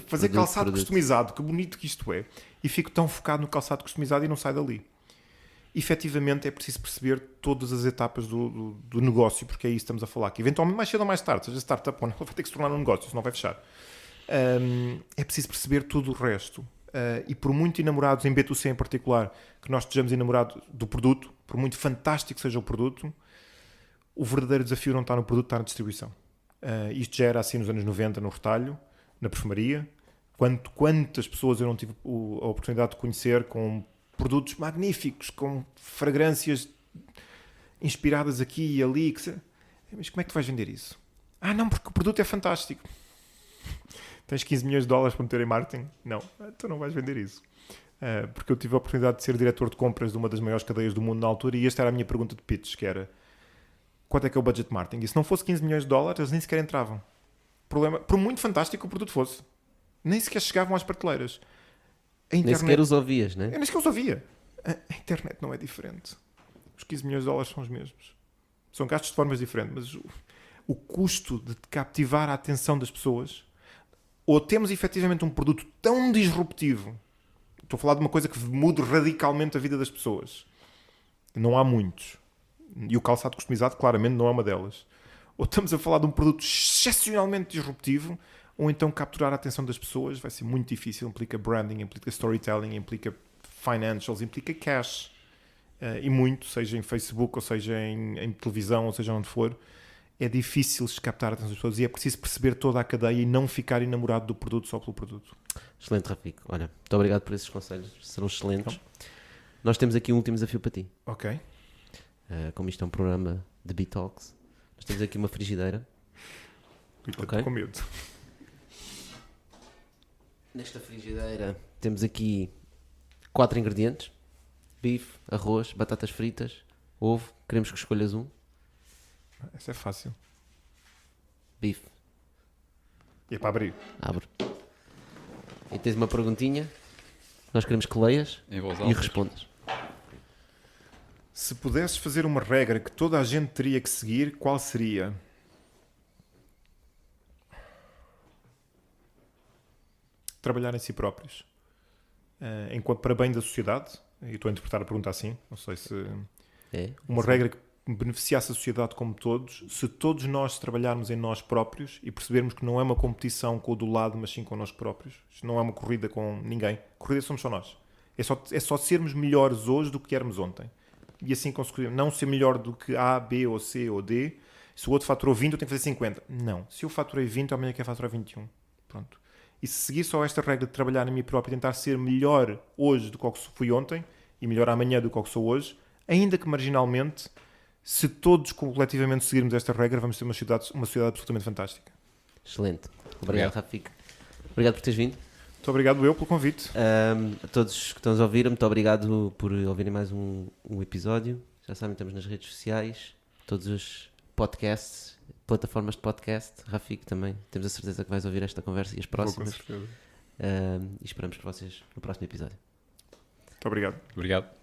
[SPEAKER 2] fazer calçado customizado, que bonito que isto é. E fico tão focado no calçado customizado e não saio dali. Efetivamente é preciso perceber todas as etapas do negócio, porque é isso que estamos a falar aqui. Eventualmente, mais cedo ou mais tarde, seja startup ou não, vai ter que se tornar um negócio, senão vai fechar. É preciso perceber tudo o resto. E por muito enamorados, em B2C em particular, que nós estejamos enamorados do produto, por muito fantástico seja o produto, o verdadeiro desafio não está no produto, está na distribuição. Isto já era assim nos anos 90, no retalho, na perfumaria. Quantas pessoas eu não tive a oportunidade de conhecer com produtos magníficos, com fragrâncias inspiradas aqui e ali. Mas como é que tu vais vender isso? Não, porque o produto é fantástico. Tens 15 milhões de dólares para meter em marketing? Não, tu não vais vender isso. Porque eu tive a oportunidade de ser diretor de compras de uma das maiores cadeias do mundo na altura, e esta era a minha pergunta de pitch, que era: quanto é que é o budget de marketing? E se não fosse 15 milhões de dólares, eles nem sequer entravam. Por muito fantástico que o produto fosse. Nem sequer chegavam às prateleiras.
[SPEAKER 3] Nem sequer os ouvias, né?
[SPEAKER 2] Eu nem sequer os ouvia. A internet não é diferente. Os 15 milhões de dólares são os mesmos. São gastos de formas diferentes, mas o custo de captivar a atenção das pessoas, ou temos efetivamente um produto tão disruptivo, estou a falar de uma coisa que mude radicalmente a vida das pessoas. Não há muitos. E o calçado customizado claramente não é uma delas. Ou estamos a falar de um produto excepcionalmente disruptivo, ou então capturar a atenção das pessoas vai ser muito difícil. Implica branding, implica storytelling, implica financials, implica cash. E muito, seja em Facebook, ou seja em televisão, ou seja onde for, é difícil captar a atenção das pessoas, e é preciso perceber toda a cadeia e não ficar enamorado do produto só pelo produto.
[SPEAKER 3] Excelente, Rafico. Olha, muito obrigado por esses conselhos, serão excelentes. Nós temos aqui um último desafio para ti.
[SPEAKER 2] Ok.
[SPEAKER 3] Como isto é um programa de B-Talks, nós temos aqui uma frigideira.
[SPEAKER 2] Estou com medo.
[SPEAKER 3] Nesta frigideira temos aqui 4 ingredientes: bife, arroz, batatas fritas, ovo. Queremos que escolhas um.
[SPEAKER 2] Essa é fácil.
[SPEAKER 3] Bife.
[SPEAKER 2] E é para abrir.
[SPEAKER 3] Abre. E tens uma perguntinha. Nós queremos que leias e respondas.
[SPEAKER 2] Se pudesses fazer uma regra que toda a gente teria que seguir, qual seria? Trabalhar em si próprios. Enquanto para bem da sociedade, e estou a interpretar a pergunta assim, não sei se... uma regra que beneficiasse a sociedade como todos, se todos nós trabalharmos em nós próprios e percebermos que não é uma competição com o do lado, mas sim connosco próprios. Isto não é uma corrida com ninguém. Corrida somos só nós. É só sermos melhores hoje do que éramos ontem. E assim conseguimos não ser melhor do que A, B ou C ou D. Se o outro faturou 20, eu tenho que fazer 50. Não. Se eu faturei 20, amanhã quero faturar 21. Pronto. E se seguir só esta regra de trabalhar em mim próprio e tentar ser melhor hoje do que fui ontem e melhor amanhã do que sou hoje, ainda que marginalmente, se todos coletivamente seguirmos esta regra, vamos ter uma sociedade absolutamente fantástica.
[SPEAKER 3] Excelente. Obrigado, Rafik. Obrigado por teres vindo.
[SPEAKER 2] Muito obrigado eu pelo convite.
[SPEAKER 3] A todos que estão a ouvir, muito obrigado por ouvirem mais um episódio. Já sabem, estamos nas redes sociais, todos os podcasts, plataformas de podcast. Rafik também, temos a certeza que vais ouvir esta conversa e as próximas.
[SPEAKER 2] Com certeza.
[SPEAKER 3] E esperamos por vocês no próximo episódio.
[SPEAKER 2] Muito obrigado.
[SPEAKER 1] Obrigado.